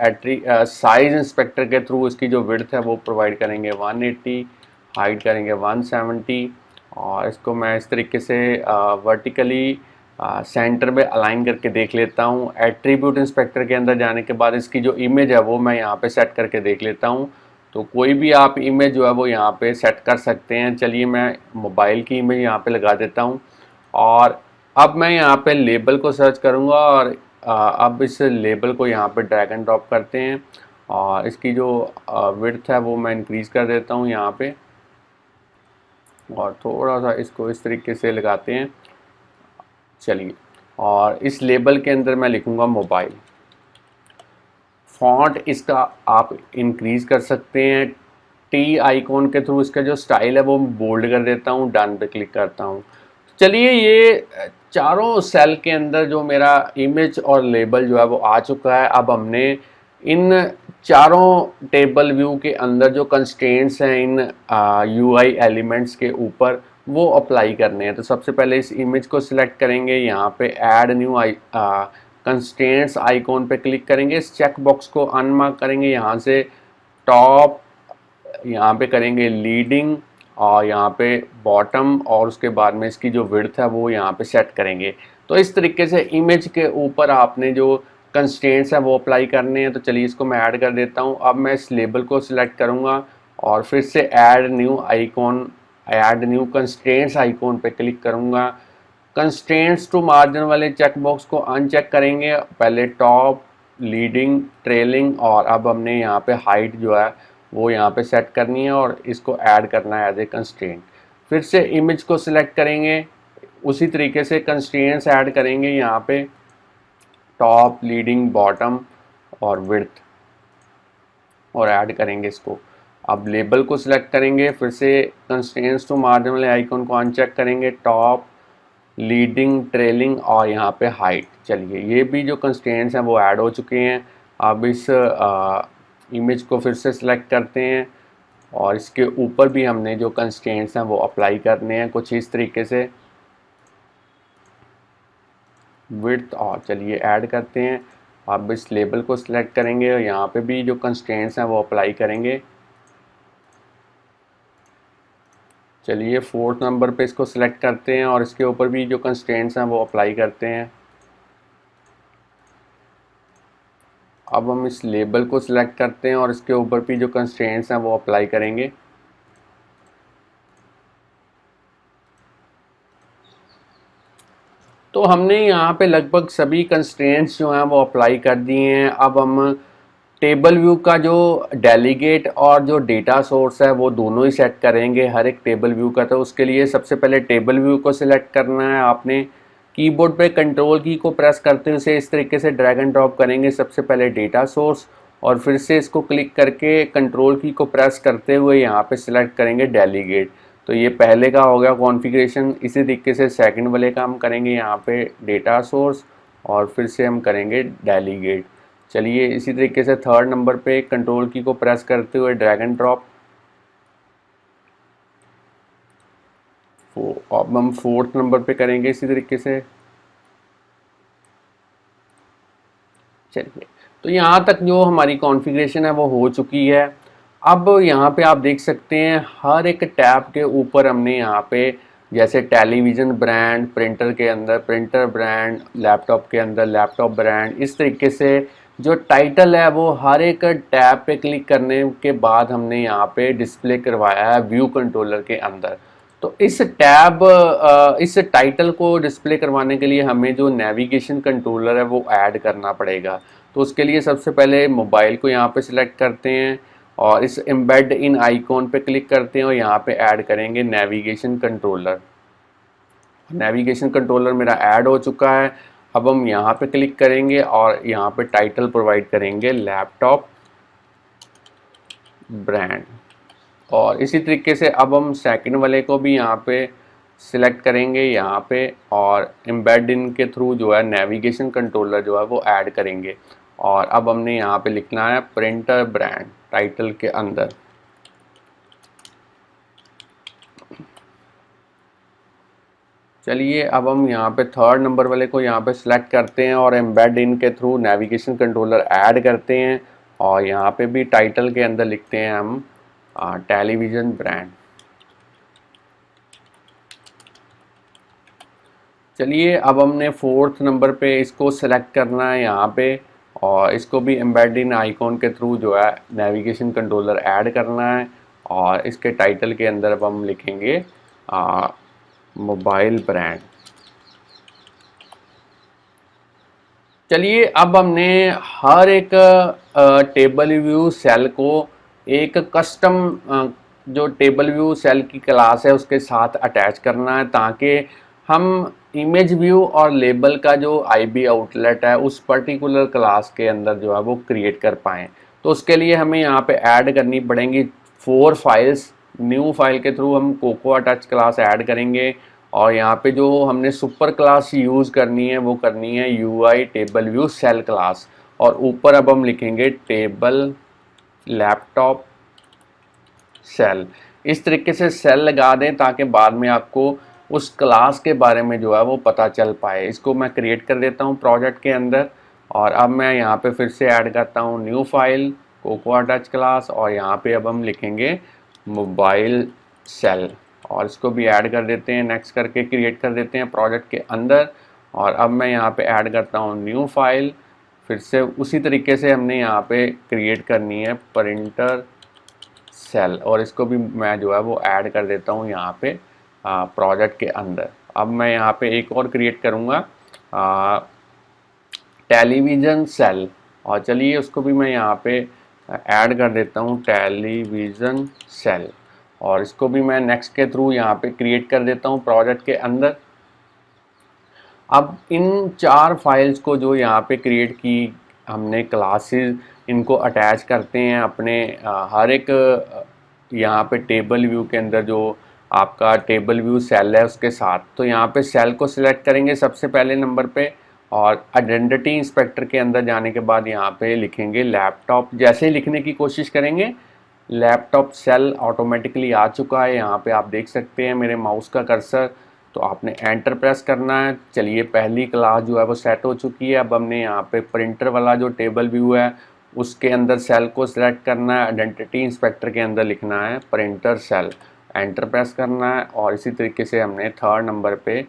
साइज़ इंस्पेक्टर के थ्रू इसकी जो विड्थ है वो प्रोवाइड करेंगे 180, हाइट करेंगे 170। और इसको मैं इस तरीके से वर्टिकली सेंटर में अलाइन करके देख लेता हूँ। एट्रीब्यूट इंस्पेक्टर के अंदर जाने के बाद इसकी जो इमेज है वो मैं यहाँ पे सेट करके देख लेता हूँ। तो कोई भी आप इमेज जो है वो यहाँ पे सेट कर सकते हैं। चलिए मैं मोबाइल की इमेज यहाँ पे लगा देता हूँ। और अब मैं यहाँ पे लेबल को सर्च करूँगा, और अब इस लेबल को यहाँ पे ड्रैग एंड ड्रॉप करते हैं। और इसकी जो विड्थ है वो मैं इंक्रीज़ कर देता हूँ यहाँ पे, और थोड़ा सा इसको इस तरीके से लगाते हैं। चलिए, और इस लेबल के अंदर मैं लिखूँगा मोबाइल। फॉन्ट इसका आप इंक्रीज़ कर सकते हैं टी आइकॉन के थ्रू। इसका जो स्टाइल है वो बोल्ड कर देता हूँ, डन पे क्लिक करता हूँ। चलिए ये चारों सेल के अंदर जो मेरा इमेज और लेबल जो है वो आ चुका है। अब हमने इन चारों टेबल व्यू के अंदर जो कंस्ट्रेंट्स हैं इन यूआई एलिमेंट्स के ऊपर वो अप्लाई करने हैं। तो सबसे पहले इस इमेज को सिलेक्ट करेंगे, यहाँ पे ऐड न्यू कंस्ट्रेंट्स आइकॉन पे क्लिक करेंगे, इस चेक बॉक्स को अनमार्क करेंगे, यहाँ से टॉप यहाँ पे करेंगे लीडिंग, और यहाँ पे बॉटम, और उसके बाद में इसकी जो विड्थ है वो यहाँ पे सेट करेंगे। तो इस तरीके से इमेज के ऊपर आपने जो कंस्ट्रेंट्स हैं वो अप्लाई करने हैं। तो चलिए इसको मैं ऐड कर देता हूँ। अब मैं इस लेबल को सिलेक्ट करूँगा और फिर से add new icon, add new constraints icon पे क्लिक करूँगा। कंस्ट्रेंट्स टू मार्जिन वाले चेक बॉक्स को अनचेक करेंगे, पहले टॉप, लीडिंग, ट्रेलिंग, और अब हमने यहाँ पे हाइट जो है वो यहाँ पे सेट करनी है और इसको ऐड करना है एज ए कंस्ट्रेंट। फिर से इमेज को सिलेक्ट करेंगे, उसी तरीके से कंस्ट्रेंट्स ऐड करेंगे यहाँ पे टॉप, लीडिंग, बॉटम और विड्थ, और ऐड करेंगे इसको। अब लेबल को सिलेक्ट करेंगे, फिर से कंस्ट्रेंट्स टू मार्जिन वाले आइकन को अनचेक करेंगे, टॉप, लीडिंग, ट्रेलिंग और यहाँ पे हाइट। चलिए ये भी जो कंस्ट्रेंट्स हैं वो ऐड हो चुके हैं। अब इस इमेज को फिर से सिलेक्ट करते हैं और इसके ऊपर भी हमने जो कंस्ट्रेंट्स हैं वो अप्लाई करने हैं कुछ इस तरीके से, विड्थ, और चलिए ऐड करते हैं। अब इस लेबल को सिलेक्ट करेंगे और यहाँ पे भी जो कंस्ट्रेंट्स हैं वो अप्लाई करेंगे। चलिए 4th नंबर पे इसको सिलेक्ट करते हैं और इसके ऊपर भी जो कंस्ट्रेंट्स हैं वो अप्लाई करते हैं। अब हम इस लेबल को सिलेक्ट करते हैं और इसके ऊपर भी जो कंस्ट्रेंट्स हैं वो अप्लाई करेंगे। तो हमने यहाँ पे लगभग सभी कंस्ट्रेंट्स जो हैं वो अप्लाई कर दिए हैं। अब हम टेबल व्यू का जो डेलीगेट और जो डेटा सोर्स है वो दोनों ही सेट करेंगे हर एक टेबल व्यू का। तो उसके लिए सबसे पहले टेबल व्यू को सिलेक्ट करना है आपने। कीबोर्ड पे कंट्रोल की को प्रेस करते हुए इस तरीके से ड्रैग एंड ड्रॉप करेंगे सबसे पहले डेटा सोर्स, और फिर से इसको क्लिक करके कंट्रोल की को प्रेस करते हुए यहाँ पे सिलेक्ट करेंगे डेलीगेट। तो ये पहले का हो गया कॉन्फ़िगरेशन। इसी तरीके से सेकंड वाले का हम करेंगे यहाँ पे डेटा सोर्स और फिर से हम करेंगे डेलीगेट। चलिए इसी तरीके से 3rd नंबर पे कंट्रोल की को प्रेस करते हुए ड्रैग एंड ड्रॉप। अब हम 4th नंबर पे करेंगे इसी तरीके से। चलिए तो यहाँ तक जो हमारी कॉन्फ़िगरेशन है वो हो चुकी है। अब यहाँ पे आप देख सकते हैं हर एक टैब के ऊपर हमने यहाँ पे जैसे टेलीविज़न ब्रांड, प्रिंटर के अंदर प्रिंटर ब्रांड, लैपटॉप के अंदर लैपटॉप ब्रांड, इस तरीके से जो टाइटल है वो हर एक टैब पे क्लिक करने के बाद हमने यहाँ पे डिस्प्ले करवाया है व्यू कंट्रोलर के अंदर। तो इस इस टाइटल को डिस्प्ले करवाने के लिए हमें जो नेविगेशन कंट्रोलर है वो ऐड करना पड़ेगा। तो उसके लिए सबसे पहले मोबाइल को यहाँ पे सिलेक्ट करते हैं और इस एम्बेड इन आइकॉन पे क्लिक करते हैं और यहाँ पे ऐड करेंगे नेविगेशन कंट्रोलर। नेविगेशन कंट्रोलर मेरा ऐड हो चुका है। अब हम यहाँ पे क्लिक करेंगे और यहाँ पे टाइटल प्रोवाइड करेंगे लैपटॉप ब्रांड। और इसी तरीके से अब हम सेकंड वाले को भी यहाँ पे सिलेक्ट करेंगे यहाँ पे और एम्बेड इन के थ्रू जो है नेविगेशन कंट्रोलर जो है वो ऐड करेंगे। और अब हमने यहाँ पे लिखना है प्रिंटर ब्रांड टाइटल के अंदर। चलिए अब हम यहाँ पे थर्ड नंबर वाले को यहाँ पे सिलेक्ट करते हैं और एम्बेड इन के थ्रू नेविगेशन कंट्रोलर ऐड करते हैं और यहाँ पे भी टाइटल के अंदर लिखते हैं हम टेलीविज़न ब्रांड। चलिए अब हमने फोर्थ नंबर पे इसको सिलेक्ट करना है यहाँ पे और इसको भी एम्बेड इन आइकॉन के थ्रू जो है नेविगेशन कंट्रोलर ऐड करना है और इसके टाइटल के अंदर अब हम लिखेंगे मोबाइल ब्रांड। चलिए अब हमने हर एक टेबल व्यू सेल को एक कस्टम जो टेबल व्यू सेल की क्लास है उसके साथ अटैच करना है ताकि हम इमेज व्यू और लेबल का जो आईबी आउटलेट है उस पर्टिकुलर क्लास के अंदर जो है वो क्रिएट कर पाएँ। तो उसके लिए हमें यहाँ पे ऐड करनी पड़ेंगी 4 फाइल्स। न्यू फाइल के थ्रू हम कोकोआ टच क्लास ऐड करेंगे और यहाँ पे जो हमने सुपर क्लास यूज़ करनी है वो करनी है UI table view cell class. और ऊपर अब हम लिखेंगे टेबल लैपटॉप सेल। इस तरीके से सेल लगा दें ताकि बाद में आपको उस क्लास के बारे में जो है वो पता चल पाए। इसको मैं क्रिएट कर देता हूँ प्रोजेक्ट के अंदर और अब मैं यहाँ पे फिर से ऐड करता हूँ new file cocoa touch class और यहाँ पे अब हम लिखेंगे मोबाइल सेल और इसको भी ऐड कर देते हैं। नेक्स्ट करके क्रिएट कर देते हैं प्रोजेक्ट के अंदर और अब मैं यहाँ पे ऐड करता हूँ न्यू फाइल। फिर से उसी तरीके से हमने यहाँ पे क्रिएट करनी है प्रिंटर सेल और इसको भी मैं जो है वो ऐड कर देता हूँ यहाँ पे प्रोजेक्ट के अंदर। अब मैं यहाँ पे एक और क्रिएट करूँगा टेलीविज़न सेल और चलिए उसको भी मैं यहाँ पे ऐड कर देता हूँ टेलीविज़न सेल और इसको भी मैं नेक्स्ट के थ्रू यहाँ पे क्रिएट कर देता हूँ प्रोजेक्ट के अंदर। अब इन 4 फाइल्स को जो यहाँ पे क्रिएट की हमने क्लासेस इनको अटैच करते हैं अपने हर एक यहाँ पे टेबल व्यू के अंदर जो आपका टेबल व्यू सेल है उसके साथ। तो यहाँ पे सेल को सिलेक्ट करेंगे सबसे पहले नंबर पे और आइडेंटिटी इंस्पेक्टर के अंदर जाने के बाद यहाँ पे लिखेंगे लैपटॉप। जैसे ही लिखने की कोशिश करेंगे लैपटॉप सेल ऑटोमेटिकली आ चुका है। यहाँ पे आप देख सकते हैं मेरे माउस का कर्सर। तो आपने एंटर प्रेस करना है। चलिए पहली क्लास जो है वो सेट हो चुकी है। अब हमने यहाँ पे प्रिंटर वाला जो टेबल व्यू है उसके अंदर सेल को सिलेक्ट करना है। आइडेंटिटी इंस्पेक्टर के अंदर लिखना है प्रिंटर सेल, एंटर प्रेस करना है और इसी तरीके से हमने थर्ड नंबर पे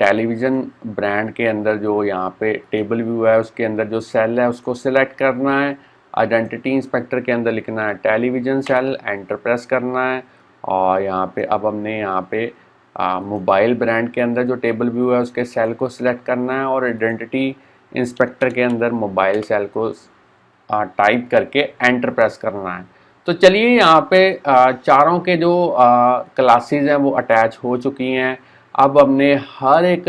टेलीविज़न ब्रांड के अंदर जो यहाँ पे टेबल व्यू है उसके अंदर जो सेल है उसको सिलेक्ट करना है। आइडेंटिटी इंस्पेक्टर के अंदर लिखना है टेलीविज़न सेल, एंटर प्रेस करना है और यहाँ पे अब हमने यहाँ पे मोबाइल ब्रांड के अंदर जो टेबल व्यू है उसके सेल को सिलेक्ट करना है और आइडेंटिटी इंस्पेक्टर के अंदर मोबाइल सेल को टाइप करके एंटर प्रेस करना है। तो चलिए यहाँ पे चारों के जो क्लासेस हैं वो अटैच हो चुकी हैं। अब हमने हर एक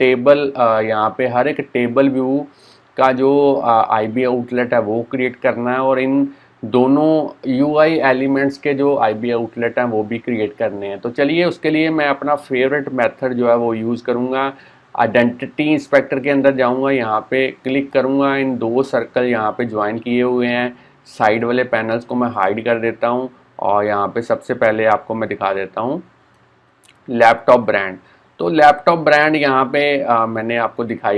टेबल यहाँ पे हर एक टेबल व्यू का जो आईबी आउटलेट है वो क्रिएट करना है और इन दोनों यूआई एलिमेंट्स के जो आईबी आउटलेट हैं वो भी क्रिएट करने हैं। तो चलिए उसके लिए मैं अपना फेवरेट मेथड जो है वो यूज़ करूँगा। आइडेंटिटी इंस्पेक्टर के अंदर जाऊँगा, यहाँ पे क्लिक करूँगा, इन 2 सर्कल यहाँ पे ज्वाइन किए हुए हैं। साइड वाले पैनल्स को मैं हाइड कर देता हूँ और यहाँ पे सबसे पहले आपको मैं दिखा देता हूँ लैपटॉप ब्रांड। तो लैपटॉप ब्रांड यहाँ पे मैंने आपको दिखा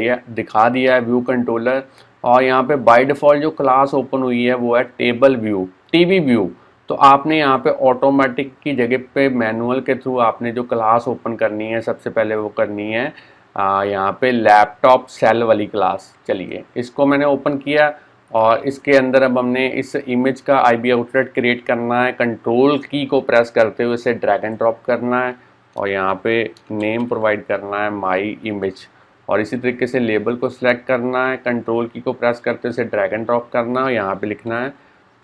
दिया है व्यू कंट्रोलर और यहाँ पे बाय डिफ़ॉल्ट जो क्लास ओपन हुई है वो है टेबल व्यू, टीवी व्यू। तो आपने यहाँ पे ऑटोमेटिक की जगह पे मैनुअल के थ्रू आपने जो क्लास ओपन करनी है सबसे पहले वो करनी है यहाँ पे लैपटॉप सेल वाली क्लास। चलिए इसको मैंने ओपन किया और इसके अंदर अब हमने इस इमेज का आईबी आउटलेट क्रिएट करना है। कंट्रोल की को प्रेस करते हुए इसे ड्रैग एंड ड्रॉप करना है और यहाँ पे नेम प्रोवाइड करना है माई इमेज, और इसी तरीके से लेबल को सिलेक्ट करना है, कंट्रोल की को प्रेस करते हुए इसे ड्रैग एंड ड्रॉप करना है और यहाँ पे लिखना है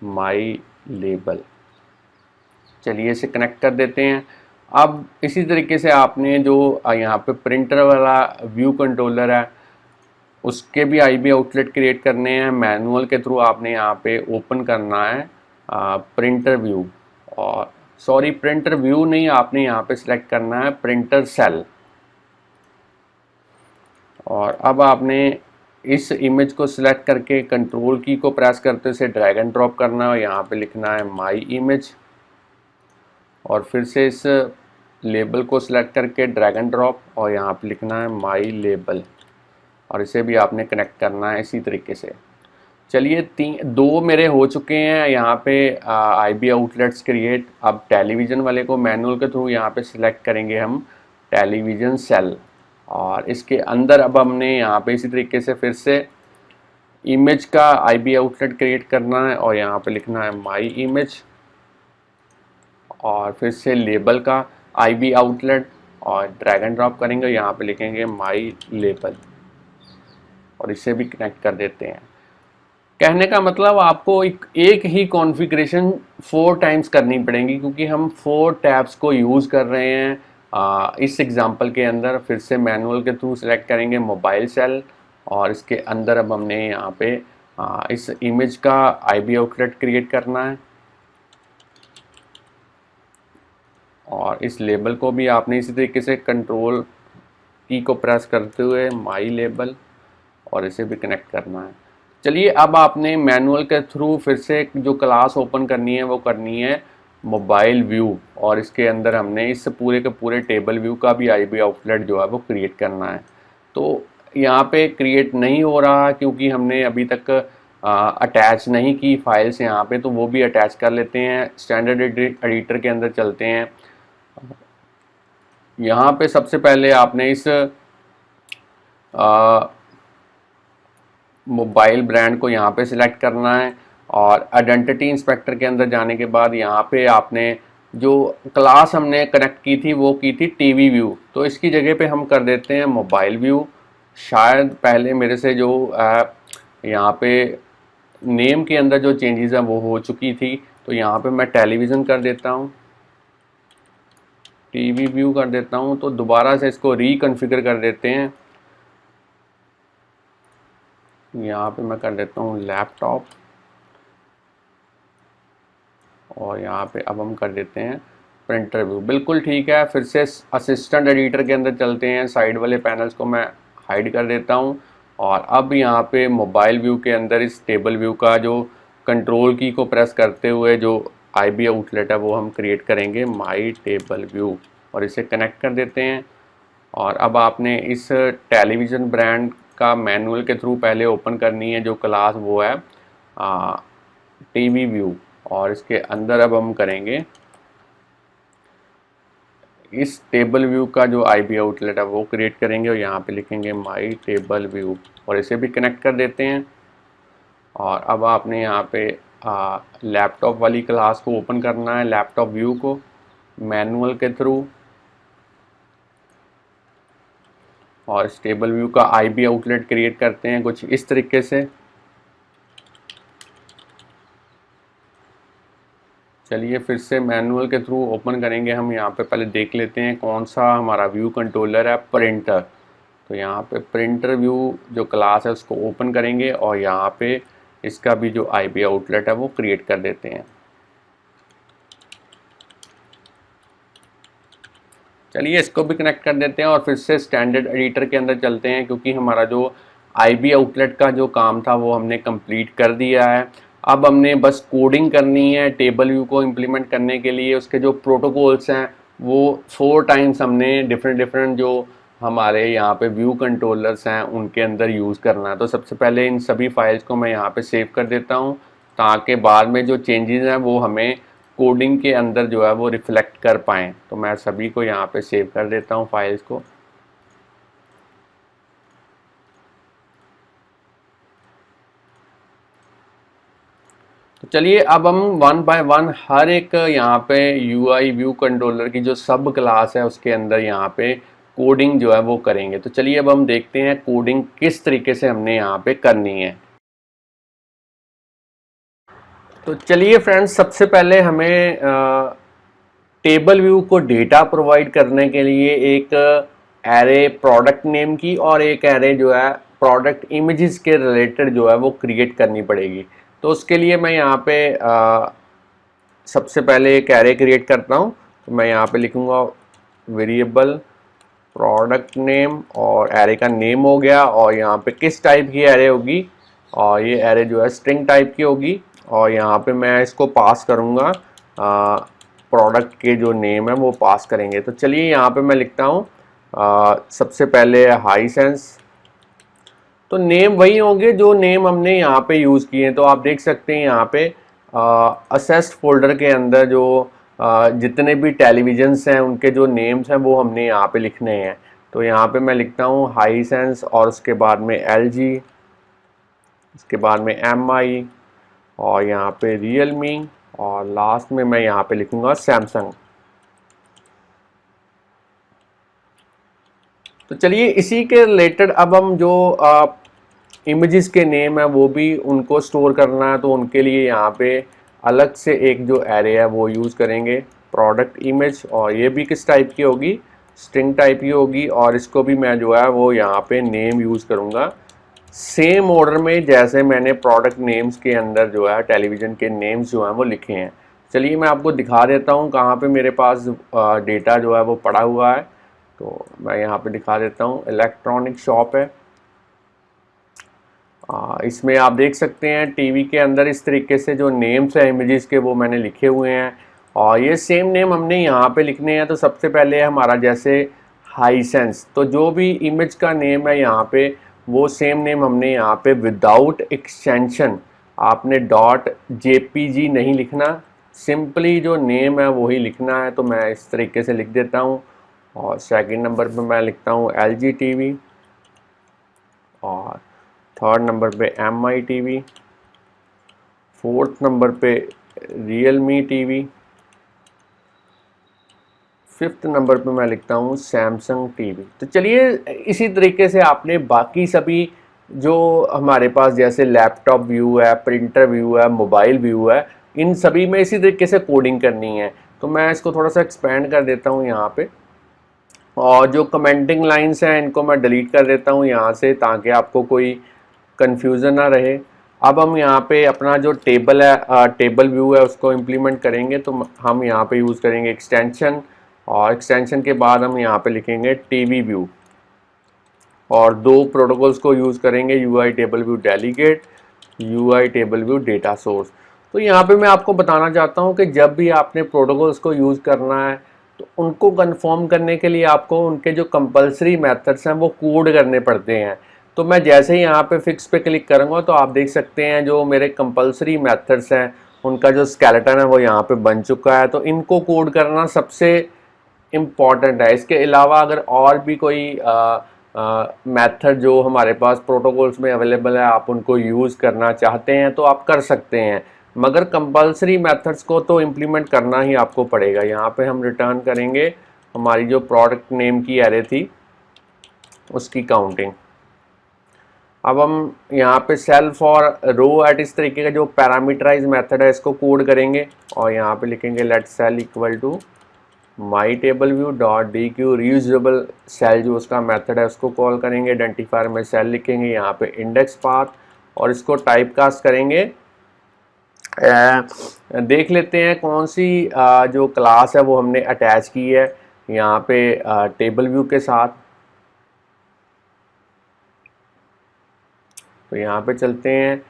माई लेबल। चलिए इसे कनेक्ट कर देते हैं। अब इसी तरीके से आपने जो यहाँ पे प्रिंटर वाला व्यू कंट्रोलर है उसके भी आईबी आउटलेट क्रिएट करने हैं। मैनुअल के थ्रू आपने यहाँ पे ओपन करना है प्रिंटर व्यू, और सॉरी प्रिंटर व्यू नहीं, आपने यहाँ पे सिलेक्ट करना है प्रिंटर सेल। और अब आपने इस इमेज को सिलेक्ट करके कंट्रोल की को प्रेस करते से ड्रैग एंड ड्रॉप करना है और यहाँ पे लिखना है माई इमेज, और फिर से इस लेबल को सिलेक्ट करके ड्रैग एंड ड्रॉप और यहाँ पे लिखना है माई लेबल, और इसे भी आपने कनेक्ट करना है इसी तरीके से। चलिए दो मेरे हो चुके हैं यहाँ पे आईबी आउटलेट्स क्रिएट। अब टेलीविज़न वाले को मैनुअल के थ्रू यहाँ पे सिलेक्ट करेंगे हम टेलीविज़न सेल, और इसके अंदर अब हमने यहाँ पे इसी तरीके से फिर से इमेज का आईबी आउटलेट क्रिएट करना है और यहाँ पे लिखना है माई इमेज, और फिर से लेबल का आईबी आउटलेट और ड्रैग एंड ड्रॉप करेंगे, यहाँ पे लिखेंगे माई लेबल और इसे भी कनेक्ट कर देते हैं। कहने का मतलब आपको एक ही कॉन्फ़िगरेशन 4 टाइम्स करनी पड़ेगी क्योंकि हम 4 टैब्स को यूज़ कर रहे हैं इस एग्जांपल के अंदर। फिर से मैनुअल के थ्रू सेलेक्ट करेंगे मोबाइल सेल और इसके अंदर अब हमने यहाँ पे इस इमेज का आईबी आउटलेट क्रिएट करना है, और इस लेबल को भी आपने इसी तरीके से कंट्रोल की को प्रेस करते हुए माई लेबल और इसे भी कनेक्ट करना है। चलिए अब आपने मैनुअल के थ्रू फिर से जो क्लास ओपन करनी है वो करनी है मोबाइल व्यू, और इसके अंदर हमने इस पूरे के पूरे टेबल व्यू का भी आईबी आउटलेट जो है वो क्रिएट करना है। तो यहाँ पे क्रिएट नहीं हो रहा क्योंकि हमने अभी तक अटैच नहीं की फाइल्स यहाँ पे, तो वो भी अटैच कर लेते हैं। स्टैंडर्ड एडिटर के अंदर चलते हैं। यहाँ पे सबसे पहले आपने इस मोबाइल ब्रांड को यहाँ पे सिलेक्ट करना है और आइडेंटिटी इंस्पेक्टर के अंदर जाने के बाद यहाँ पे आपने जो क्लास हमने कनेक्ट की थी वो की थी टीवी व्यू, तो इसकी जगह पे हम कर देते हैं मोबाइल व्यू। शायद पहले मेरे से जो यहाँ पे नेम के अंदर जो चेंजेस हैं वो हो चुकी थी, तो यहाँ पे मैं टेलीविज़न कर देता हूँ, टीवी व्यू कर देता हूँ। तो दोबारा से इसको रिकॉन्फ़िगर कर देते हैं। यहाँ पे मैं कर देता हूँ लैपटॉप और यहाँ पे अब हम कर देते हैं प्रिंटर व्यू। बिल्कुल ठीक है। फिर से असिस्टेंट एडिटर के अंदर चलते हैं। साइड वाले पैनल्स को मैं हाइड कर देता हूँ और अब यहाँ पे मोबाइल व्यू के अंदर इस टेबल व्यू का जो कंट्रोल की को प्रेस करते हुए जो आईबी आउटलेट है वो हम क्रिएट करेंगे माई टेबल व्यू और इसे कनेक्ट कर देते हैं। और अब आपने इस टेलीविज़न ब्रांड का मैनुअल के थ्रू पहले ओपन करनी है जो क्लास, वो है टीवी व्यू, और इसके अंदर अब हम करेंगे इस टेबल व्यू का जो आईबी आउटलेट है वो क्रिएट करेंगे और यहाँ पे लिखेंगे माई टेबल व्यू और इसे भी कनेक्ट कर देते हैं। और अब आपने यहाँ पे लैपटॉप वाली क्लास को ओपन करना है, लैपटॉप व्यू को मैनुअल के थ्रू, और इस टेबल व्यू का आईबी आउटलेट क्रिएट करते हैं कुछ इस तरीके से। चलिए फिर से मैनुअल के थ्रू ओपन करेंगे हम। यहाँ पे पहले देख लेते हैं कौन सा हमारा व्यू कंट्रोलर है, प्रिंटर। तो यहाँ पे प्रिंटर व्यू जो क्लास है उसको ओपन करेंगे और यहाँ पे इसका भी जो आईबी आउटलेट है वो क्रिएट कर देते हैं। चलिए इसको भी कनेक्ट कर देते हैं और फिर से स्टैंडर्ड एडिटर के अंदर चलते हैं क्योंकि हमारा जो आईबी आउटलेट का जो काम था वो हमने कंप्लीट कर दिया है। अब हमने बस कोडिंग करनी है टेबल व्यू को इम्प्लीमेंट करने के लिए। उसके जो प्रोटोकॉल्स हैं वो 4 टाइम्स हमने डिफरेंट जो हमारे यहाँ पे व्यू कंट्रोलर्स हैं उनके अंदर यूज़ करना है। तो सबसे पहले इन सभी फाइल्स को मैं यहाँ पे सेव कर देता हूँ ताकि बाद में जो चेंजेस हैं वो हमें कोडिंग के अंदर जो है वो रिफ्लेक्ट कर पाएँ। तो मैं सभी को यहाँ पे सेव कर देता हूँ फाइल्स को। तो चलिए अब हम वन बाय वन हर एक यहाँ पे UI व्यू कंट्रोलर की जो सब क्लास है उसके अंदर यहाँ पे कोडिंग जो है वो करेंगे। तो चलिए अब हम देखते हैं कोडिंग किस तरीके से हमने यहाँ पे करनी है। तो चलिए फ्रेंड्स, सबसे पहले हमें टेबल व्यू को डेटा प्रोवाइड करने के लिए एक एरे प्रोडक्ट नेम की और एक एरे जो है प्रोडक्ट इमेजेस के रिलेटेड जो है वो क्रिएट करनी पड़ेगी। तो उसके लिए मैं यहाँ पे सबसे पहले एक एरे क्रिएट करता हूँ। तो मैं यहाँ पे लिखूँगा वेरिएबल प्रोडक्ट नेम और एरे का नेम हो गया, और यहाँ पे किस टाइप की एरे होगी, और ये एरे जो है स्ट्रिंग टाइप की होगी, और यहाँ पे मैं इसको पास करूँगा प्रोडक्ट के जो नेम है वो पास करेंगे। तो चलिए यहाँ पे मैं लिखता हूँ सबसे पहले हाईसेंस। तो नेम वही होंगे जो नेम हमने यहाँ पे यूज़ किए हैं। तो आप देख सकते हैं यहाँ पे असेस्ड फोल्डर के अंदर जो जितने भी टेलीविजन्स हैं उनके जो नेम्स हैं वो हमने यहाँ पे लिखने हैं। तो यहाँ पे मैं लिखता हूँ हाईसेंस और उसके बाद में LG, उसके बाद में MI और यहाँ पे रियलमी, और लास्ट में मैं यहाँ पे लिखूँगा सैमसंग। तो चलिए इसी के रिलेटेड अब हम जो इमेजेस के नेम है वो भी उनको स्टोर करना है। तो उनके लिए यहाँ पे अलग से एक जो एरे है वो यूज़ करेंगे प्रोडक्ट इमेज, और ये भी किस टाइप की होगी, स्ट्रिंग टाइप की होगी, और इसको भी मैं जो है वो यहाँ पे नेम यूज़ करूँगा सेम ऑर्डर में जैसे मैंने प्रोडक्ट नेम्स के अंदर जो है टेलीविज़न के नेम्स जो हैं वो लिखे हैं। चलिए मैं आपको दिखा देता हूँ कहाँ पे मेरे पास डेटा जो है वो पड़ा हुआ है। तो मैं यहाँ पे दिखा देता हूँ, इलेक्ट्रॉनिक शॉप है। इसमें आप देख सकते हैं टीवी के अंदर इस तरीके से जो नेम्स हैं इमेजेस के वो मैंने लिखे हुए हैं, और ये सेम नेम हमने यहाँ पे लिखने हैं। तो सबसे पहले हमारा जैसे हाईसेंस, तो जो भी इमेज का नेम है यहाँ पे वो सेम नेम हमने यहाँ पे विदाउट एक्सटेंशन, आपने .jpg नहीं लिखना, सिंपली जो नेम है वही लिखना है। तो मैं इस तरीके से लिख देता हूँ। और सेकंड नंबर पे मैं लिखता हूँ LG TV, और थर्ड नंबर पे MI TV, फोर्थ नंबर पे रियलमी TV, फिफ्थ नंबर पे मैं लिखता हूँ सैमसंग TV। तो चलिए इसी तरीके से आपने बाकी सभी जो हमारे पास जैसे लैपटॉप व्यू है, प्रिंटर व्यू है, मोबाइल व्यू है, इन सभी में इसी तरीके से कोडिंग करनी है। तो मैं इसको थोड़ा सा एक्सपेंड कर देता हूँ यहाँ पे, और जो कमेंटिंग लाइंस हैं इनको मैं डिलीट कर देता हूँ यहाँ से, ताकि आपको कोई कन्फ्यूज़न ना रहे। अब हम यहाँ पे अपना जो टेबल है, टेबल व्यू है, उसको इम्प्लीमेंट करेंगे। तो हम यहाँ पे यूज़ करेंगे एक्सटेंशन, और एक्सटेंशन के बाद हम यहाँ पे लिखेंगे टीवी व्यू, और दो प्रोटोकॉल्स को यूज़ करेंगे, UI table view delegate, UI table view data source. तो यहाँ पे मैं आपको बताना चाहता हूँ कि जब भी आपने प्रोटोकॉल्स को यूज़ करना है तो उनको कंफर्म करने के लिए आपको उनके जो कंपलसरी मेथड्स हैं वो कोड करने पड़ते हैं। तो मैं जैसे ही यहाँ पे फिक्स पे क्लिक करूँगा तो आप देख सकते हैं जो मेरे कंपलसरी मेथड्स हैं उनका जो स्केलेटन है वो यहाँ पे बन चुका है। तो इनको कोड करना सबसे इम्पॉर्टेंट है। इसके अलावा अगर और भी कोई मेथड जो हमारे पास प्रोटोकॉल्स में अवेलेबल है आप उनको यूज़ करना चाहते हैं तो आप कर सकते हैं, मगर कंपलसरी मेथड्स को तो इम्प्लीमेंट करना ही आपको पड़ेगा। यहाँ पे हम रिटर्न करेंगे हमारी जो प्रोडक्ट नेम की एरे थी उसकी काउंटिंग। अब हम यहाँ पे सेल्फ और रो एट इस तरीके का जो पैरामीटराइज मेथड है इसको कोड करेंगे, और यहाँ पे लिखेंगे let cell equal to my table view dot DQ, reusable cell जो उसका मेथड है उसको कॉल करेंगे। आइडेंटिफायर में सेल लिखेंगे, यहाँ पे इंडेक्स पाथ, और इसको टाइप कास्ट करेंगे। देख लेते हैं कौन सी जो क्लास है वो हमने अटैच की है यहाँ पे टेबल व्यू के साथ। तो यहाँ पे चलते हैं,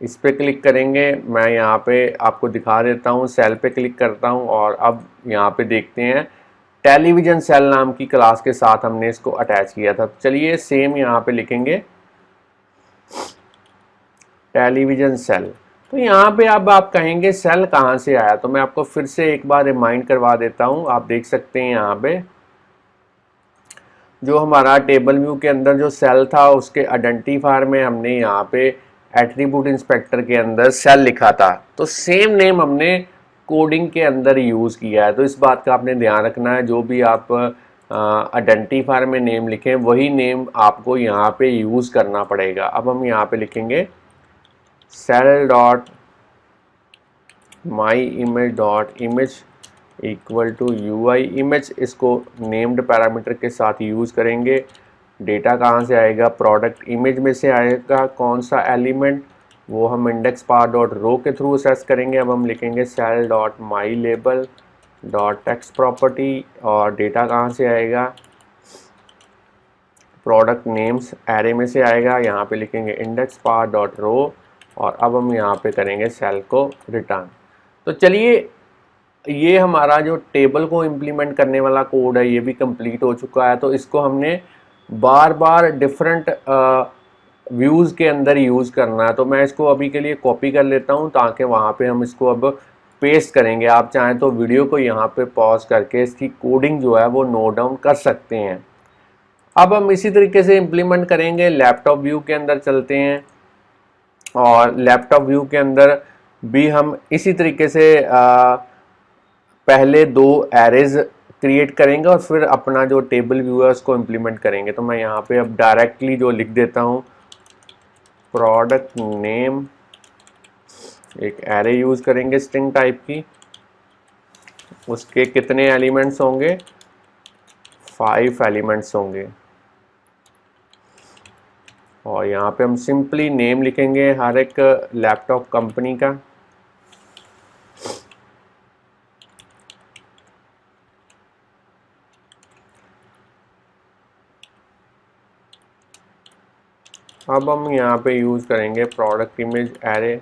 इस पे क्लिक करेंगे। मैं यहाँ पे आपको दिखा देता हूँ, सेल पे क्लिक करता हूँ, और अब यहाँ पे देखते हैं टेलीविज़न सेल नाम की क्लास के साथ हमने इसको अटैच किया था। चलिए सेम यहाँ पे लिखेंगे टेलीविज़न सेल। तो यहाँ पे अब आप कहेंगे सेल कहाँ से आया, तो मैं आपको फिर से एक बार रिमाइंड करवा देता हूँ। आप देख सकते हैं यहाँ पे जो हमारा टेबल व्यू के अंदर जो सेल था उसके आइडेंटिफायर में हमने यहाँ पे एट्रीब्यूट इंस्पेक्टर के अंदर सेल लिखा था, तो सेम नेम हमने कोडिंग के अंदर यूज़ किया है। तो इस बात का आपने ध्यान रखना है, जो भी आप आइडेंटिफायर में नेम लिखें वही नेम आपको यहाँ पे यूज़ करना पड़ेगा। अब हम यहाँ पे लिखेंगे cell dot my image dot image equal to UI image, इसको नेम्ड पैरामीटर के साथ यूज़ करेंगे। डेटा कहाँ से आएगा, प्रोडक्ट इमेज में से आएगा। कौन सा एलिमेंट, वो हम इंडेक्स पाथ डॉट रो के थ्रू असेस करेंगे। अब हम लिखेंगे cell dot my label dot text property, और डेटा कहाँ से आएगा, प्रोडक्ट नेम्स एरे में से आएगा। यहाँ पे लिखेंगे इंडेक्स पाथ डॉट रो, और अब हम यहाँ पे करेंगे सेल को रिटर्न। तो चलिए, ये हमारा जो टेबल को इम्प्लीमेंट करने वाला कोड है ये भी कंप्लीट हो चुका है। तो इसको हमने बार बार डिफरेंट व्यूज़ के अंदर यूज़ करना है। तो मैं इसको अभी के लिए कॉपी कर लेता हूँ ताकि वहाँ पे हम इसको अब पेस्ट करेंगे। आप चाहें तो वीडियो को यहाँ पे पॉज करके इसकी कोडिंग जो है वो नोट डाउन कर सकते हैं। अब हम इसी तरीके से इम्प्लीमेंट करेंगे। लैपटॉप व्यू के अंदर चलते हैं, और लैपटॉप व्यू के अंदर भी हम इसी तरीके से पहले दो एरेज क्रिएट करेंगे और फिर अपना जो टेबल व्यू है उसको इम्प्लीमेंट करेंगे। तो मैं यहाँ पे अब डायरेक्टली जो लिख देता हूँ, प्रोडक्ट नेम, एक एरे यूज़ करेंगे स्ट्रिंग टाइप की। उसके कितने एलिमेंट्स होंगे, 5 एलिमेंट्स होंगे। और यहाँ पे हम सिंपली नेम लिखेंगे हर एक लैपटॉप कंपनी का। अब हम यहाँ पे यूज़ करेंगे प्रोडक्ट इमेज एरे,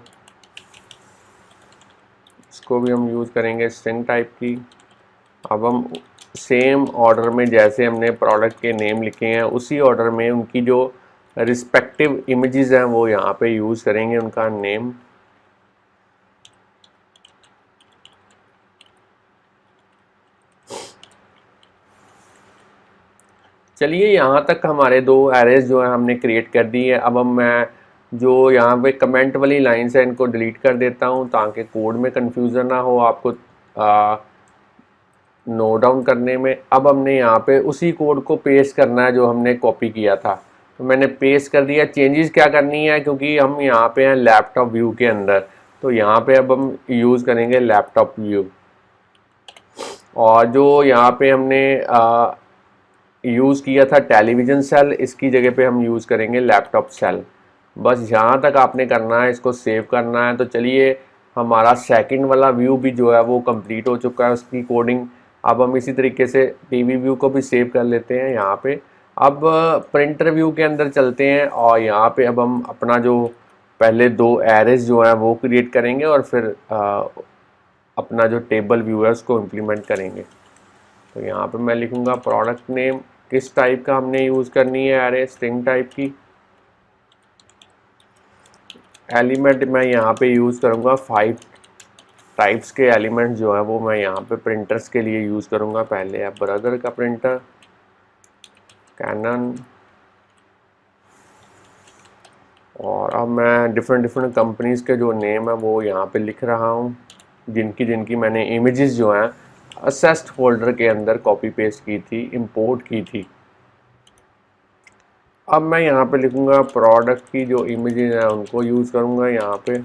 इसको भी हम यूज़ करेंगे स्ट्रिंग टाइप की। अब हम सेम ऑर्डर में जैसे हमने प्रोडक्ट के नेम लिखे हैं उसी ऑर्डर में उनकी जो रिस्पेक्टिव इमेजेस हैं वो यहाँ पे यूज़ करेंगे उनका नेम। चलिए, यहाँ तक हमारे दो एरेज जो है हमने क्रिएट कर दी है। अब मैं जो यहाँ पे कमेंट वाली लाइन्स है इनको डिलीट कर देता हूँ ताकि कोड में कंफ्यूजन ना हो आपको नोट डाउन करने में। अब हमने यहाँ पे उसी कोड को पेस्ट करना है जो हमने कॉपी किया था। तो मैंने पेस्ट कर दिया। चेंजेस क्या करनी है, क्योंकि हम यहाँ पे हैं लैपटॉप व्यू के अंदर, तो यहाँ पे अब हम यूज़ करेंगे लैपटॉप व्यू। और जो यहाँ पे हमने यूज़ किया था टेलीविज़न सेल, इसकी जगह पे हम यूज़ करेंगे लैपटॉप सेल। बस यहाँ तक आपने करना है, इसको सेव करना है। तो चलिए, हमारा सेकंड वाला व्यू भी जो है वो कंप्लीट हो चुका है उसकी कोडिंग। अब हम इसी तरीके से टीवी व्यू को भी सेव कर लेते हैं यहाँ पे। अब प्रिंटर व्यू के अंदर चलते हैं, और यहाँ पे अब हम अपना जो पहले दो एरेज जो हैं वो क्रिएट करेंगे और फिर अपना जो टेबल व्यू है उसको इम्प्लीमेंट करेंगे। तो यहाँ पे मैं लिखूँगा प्रोडक्ट नेम, किस टाइप का हमने यूज़ करनी है एरे, स्ट्रिंग टाइप की। एलिमेंट मैं यहाँ पे यूज़ करूँगा 5 टाइप्स के एलिमेंट जो है वो मैं यहाँ पे प्रिंटर्स के लिए यूज़ करूँगा। पहले है ब्रदर का प्रिंटर, कैनन, और अब मैं डिफरेंट कंपनीज़ के जो नेम है वो यहाँ पे लिख रहा हूँ, जिनकी मैंने इमेजेस जो हैं असेस्ड फोल्डर के अंदर कॉपी पेस्ट की थी, इंपोर्ट की थी। अब मैं यहाँ पे लिखूँगा प्रोडक्ट की जो इमेजेस हैं उनको यूज़ करूँगा यहाँ पे।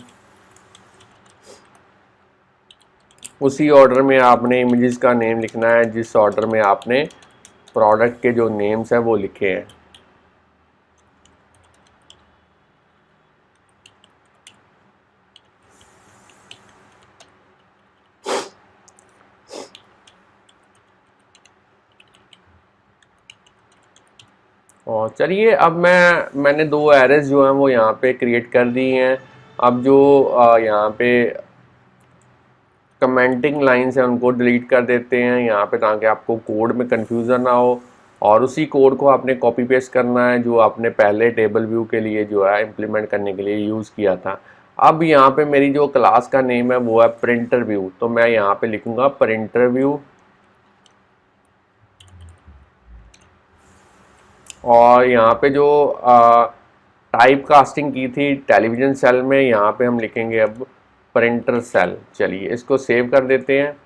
उसी ऑर्डर में आपने इमेजेस का नेम लिखना है जिस ऑर्डर में आपने प्रोडक्ट के जो नेम्स हैं वो लिखे हैं। और चलिए, अब मैंने दो एरेज जो हैं वो यहाँ पे क्रिएट कर दी हैं। अब जो यहाँ पे कमेंटिंग लाइन्स हैं उनको डिलीट कर देते हैं यहाँ पे, ताकि आपको कोड में कंफ्यूजन ना हो। और उसी कोड को आपने कॉपी पेस्ट करना है जो आपने पहले टेबल व्यू के लिए जो है इम्प्लीमेंट करने के लिए यूज़ किया था। अब यहाँ पे मेरी जो क्लास का नेम है वो है प्रिंटर व्यू, तो मैं यहाँ पे लिखूँगा प्रिंटर व्यू। और यहाँ पे जो टाइप कास्टिंग की थी टेलीविज़न सेल में, यहाँ पे हम लिखेंगे अब प्रिंटर सेल। चलिए इसको सेव कर देते हैं।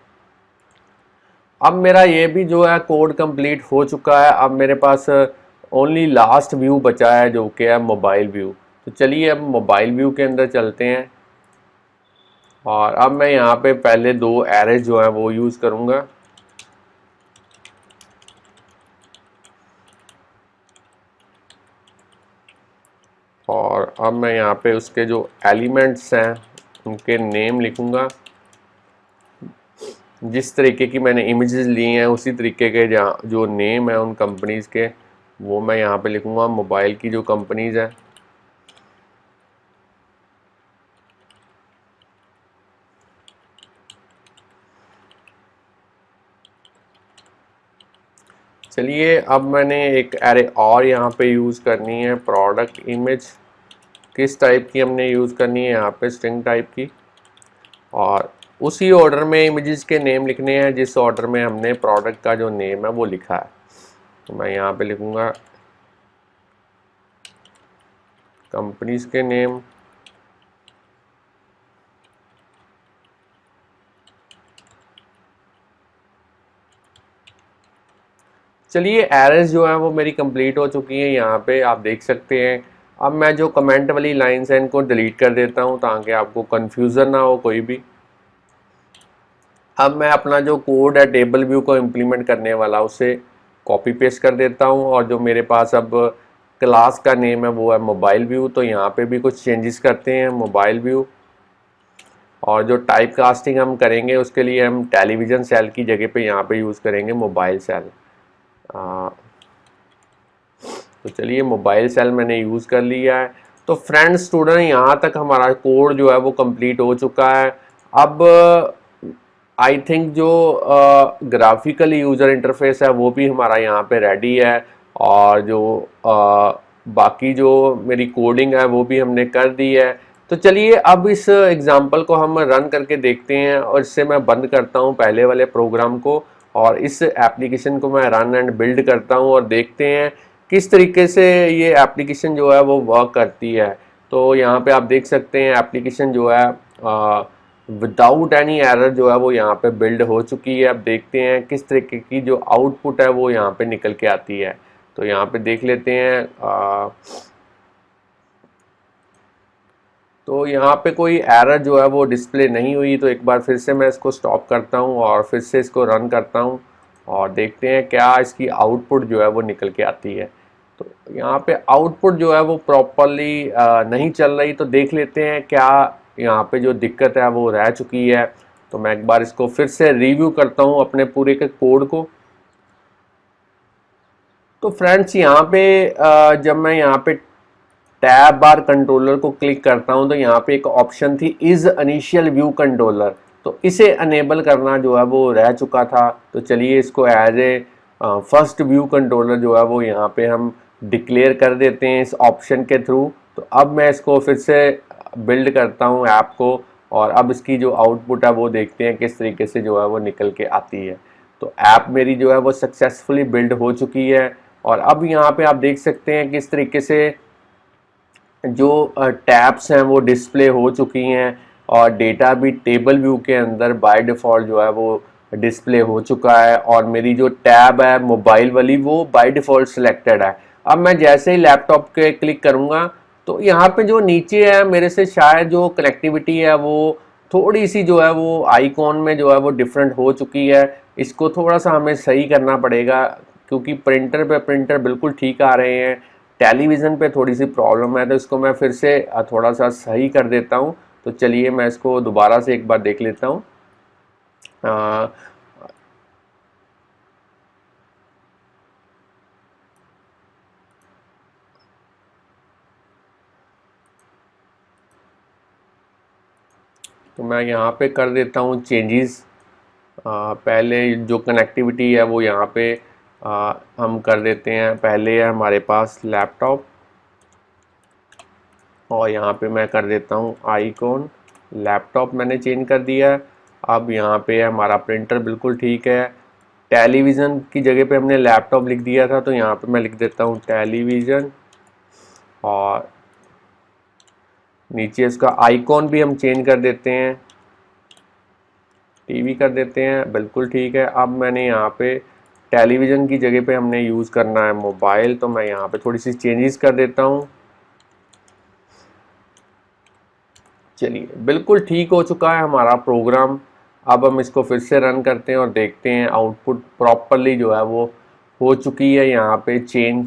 अब मेरा ये भी जो है कोड कंप्लीट हो चुका है। अब मेरे पास ओनली लास्ट व्यू बचा है जो कि है मोबाइल व्यू। तो चलिए अब मोबाइल व्यू के अंदर चलते हैं और अब मैं यहाँ पे पहले दो एरेज जो है वो यूज़ करूँगा। और अब मैं यहाँ पे उसके जो एलिमेंट्स हैं उनके नेम लिखूँगा। जिस तरीके की मैंने इमेजेस ली हैं उसी तरीके के जहाँ जो नेम है उन कंपनीज़ के वो मैं यहाँ पे लिखूँगा। मोबाइल की जो कंपनीज़ हैं चलिए अब मैंने एक एरे और यहाँ पे यूज़ करनी है। प्रोडक्ट इमेज किस टाइप की हमने यूज़ करनी है, यहाँ पे स्ट्रिंग टाइप की, और उसी ऑर्डर में इमेजेस के नेम लिखने हैं जिस ऑर्डर में हमने प्रोडक्ट का जो नेम है वो लिखा है। तो मैं यहाँ पे लिखूँगा कंपनीज के नेम, चलिए एरर्स जो है वो मेरी कंप्लीट हो चुकी हैं। यहाँ पे आप देख सकते हैं। अब मैं जो कमेंट वाली लाइंस हैं इनको डिलीट कर देता हूँ ताकि आपको कन्फ्यूज़न ना हो कोई भी। अब मैं अपना जो कोड है टेबल व्यू को इम्प्लीमेंट करने वाला उसे कॉपी पेस्ट कर देता हूँ और जो मेरे पास अब क्लास का नेम है वो है मोबाइल व्यू। तो यहाँ पे भी कुछ चेंजेस करते हैं, मोबाइल व्यू। और जो टाइप कास्टिंग हम करेंगे उसके लिए हम टेलीविज़न सेल की जगह पे यहाँ पे यूज़ करेंगे मोबाइल सेल। तो चलिए मोबाइल सेल मैंने यूज़ कर लिया है। तो फ्रेंड्स स्टूडेंट यहाँ तक हमारा कोड जो है वो कंप्लीट हो चुका है। अब आई थिंक जो ग्राफिकल यूज़र इंटरफेस है वो भी हमारा यहाँ पे रेडी है और जो बाकी जो मेरी कोडिंग है वो भी हमने कर दी है। तो चलिए अब इस एग्ज़ाम्पल को हम रन करके देखते हैं और इससे मैं बंद करता हूँ पहले वाले प्रोग्राम को और इस एप्लीकेशन को मैं रन एंड बिल्ड करता हूँ और देखते हैं किस तरीके से ये एप्लीकेशन जो है वो वर्क करती है। तो यहाँ पे आप देख सकते हैं एप्लीकेशन जो है विदाउट एनी एरर जो है वो यहाँ पे बिल्ड हो चुकी है। अब देखते हैं किस तरीके की जो आउटपुट है वो यहाँ पे निकल के आती है। तो यहाँ पे देख लेते हैं। तो यहाँ पे कोई एरर जो है वो डिस्प्ले नहीं हुई। तो एक बार फिर से मैं इसको स्टॉप करता हूँ और फिर से इसको रन करता हूँ और देखते हैं क्या इसकी आउटपुट जो है वो निकल के आती है। तो यहाँ पे आउटपुट जो है वो प्रॉपरली नहीं चल रही। तो देख लेते हैं क्या यहाँ पे जो दिक्कत है वो रह चुकी है। तो मैं एक बार इसको फिर से रिव्यू करता हूँ अपने पूरे के कोड को। तो फ्रेंड्स यहाँ पे जब मैं यहाँ पे टैब बार कंट्रोलर को क्लिक करता हूँ तो यहाँ पे एक ऑप्शन थी इज इनिशियल व्यू कंट्रोलर। तो इसे अनेबल करना जो है वो रह चुका था। तो चलिए इसको as a first view controller जो है वो यहाँ पे हम डिक्लेयर कर देते हैं इस ऑप्शन के थ्रू। तो अब मैं इसको फिर से बिल्ड करता हूँ ऐप को और अब इसकी जो आउटपुट है वो देखते हैं किस तरीके से जो है वो निकल के आती है। तो ऐप मेरी जो है वो सक्सेसफुली बिल्ड हो चुकी है और अब यहाँ पे आप देख सकते हैं किस तरीके से जो टैब्स हैं वो डिस्प्ले हो चुकी हैं और डेटा भी टेबल व्यू के अंदर बाय डिफ़ॉल्ट जो है वो डिस्प्ले हो चुका है और मेरी जो टैब है मोबाइल वाली वो बाय डिफ़ॉल्ट सिलेक्टेड है। अब मैं जैसे ही लैपटॉप के क्लिक करूँगा तो यहाँ पे जो नीचे है मेरे से शायद जो कनेक्टिविटी है वो थोड़ी सी जो है वो आइकॉन में जो है वो डिफरेंट हो चुकी है। इसको थोड़ा सा हमें सही करना पड़ेगा क्योंकि प्रिंटर पे प्रिंटर बिल्कुल ठीक आ रहे हैं, टेलीविज़न पे थोड़ी सी प्रॉब्लम है। तो इसको मैं फिर से थोड़ा सा सही कर देता हूँ। तो चलिए मैं इसको दोबारा से एक बार देख लेता हूँ। तो मैं यहाँ पे कर देता हूँ चेंजेस। पहले जो कनेक्टिविटी है वो यहाँ पे हम कर देते हैं। पहले है हमारे पास लैपटॉप और यहाँ पे मैं कर देता हूँ आइकॉन। लैपटॉप मैंने चेंज कर दिया है। अब यहाँ पे हमारा प्रिंटर बिल्कुल ठीक है। टेलीविज़न की जगह पे हमने लैपटॉप लिख दिया था तो यहाँ पे मैं लिख देता हूँ टेलीविज़न और नीचे इसका आइकॉन भी हम चेंज कर देते हैं, टीवी कर देते हैं, बिल्कुल ठीक है। अब मैंने यहाँ पे टेलीविज़न की जगह पे हमने यूज़ करना है मोबाइल, तो मैं यहाँ पे थोड़ी सी चेंजेस कर देता हूँ। चलिए बिल्कुल ठीक हो चुका है हमारा प्रोग्राम। अब हम इसको फिर से रन करते हैं और देखते हैं आउटपुट प्रॉपरली जो है वो हो चुकी है यहाँ पे चेंज।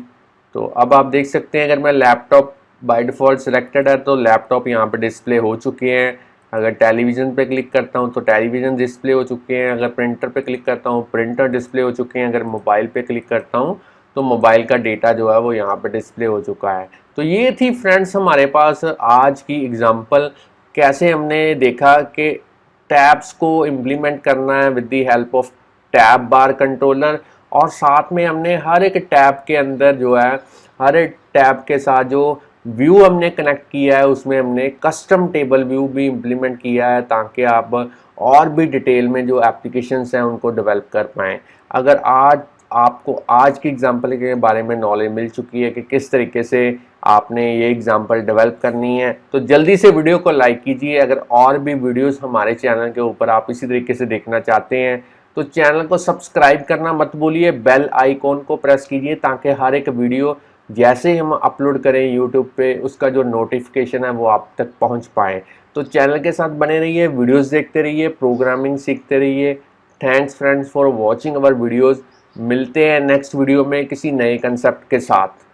तो अब आप देख सकते हैं अगर मैं लैपटॉप बाय डिफ़ॉल्ट सिलेक्टेड है तो लैपटॉप यहाँ पे डिस्प्ले हो चुके हैं। अगर टेलीविज़न पे क्लिक करता हूँ तो टेलीविज़न डिस्प्ले हो चुके हैं। अगर प्रिंटर पे क्लिक करता हूँ प्रिंटर डिस्प्ले हो चुके हैं। अगर मोबाइल पे क्लिक करता हूँ तो मोबाइल का डेटा जो है वो यहाँ पे डिस्प्ले हो चुका है। तो ये थी फ्रेंड्स हमारे पास आज की एग्जांपल, कैसे हमने देखा कि टैब्स को इम्प्लीमेंट करना है with the help of tab bar controller, और साथ में हमने हर एक टैब के अंदर जो है हर एक टैब के साथ जो व्यू हमने कनेक्ट किया है उसमें हमने कस्टम टेबल व्यू भी इम्प्लीमेंट किया है ताकि आप और भी डिटेल में जो एप्लीकेशंस हैं उनको डेवलप कर पाएँ। अगर आज आपको आज की एग्जांपल के बारे में नॉलेज मिल चुकी है कि किस तरीके से आपने ये एग्जांपल डेवलप करनी है, तो जल्दी से वीडियो को लाइक कीजिए। अगर और भी वीडियोस हमारे चैनल के ऊपर आप इसी तरीके से देखना चाहते हैं तो चैनल को सब्सक्राइब करना मत भूलिए, बेल आइकॉन को प्रेस कीजिए ताकि हर एक वीडियो जैसे ही हम अपलोड करें यूट्यूब पे उसका जो नोटिफिकेशन है वो आप तक पहुंच पाए। तो चैनल के साथ बने रहिए, वीडियोस देखते रहिए, प्रोग्रामिंग सीखते रहिए। Thanks friends for watching our videos. मिलते हैं नेक्स्ट वीडियो में किसी नए कंसेप्ट के साथ।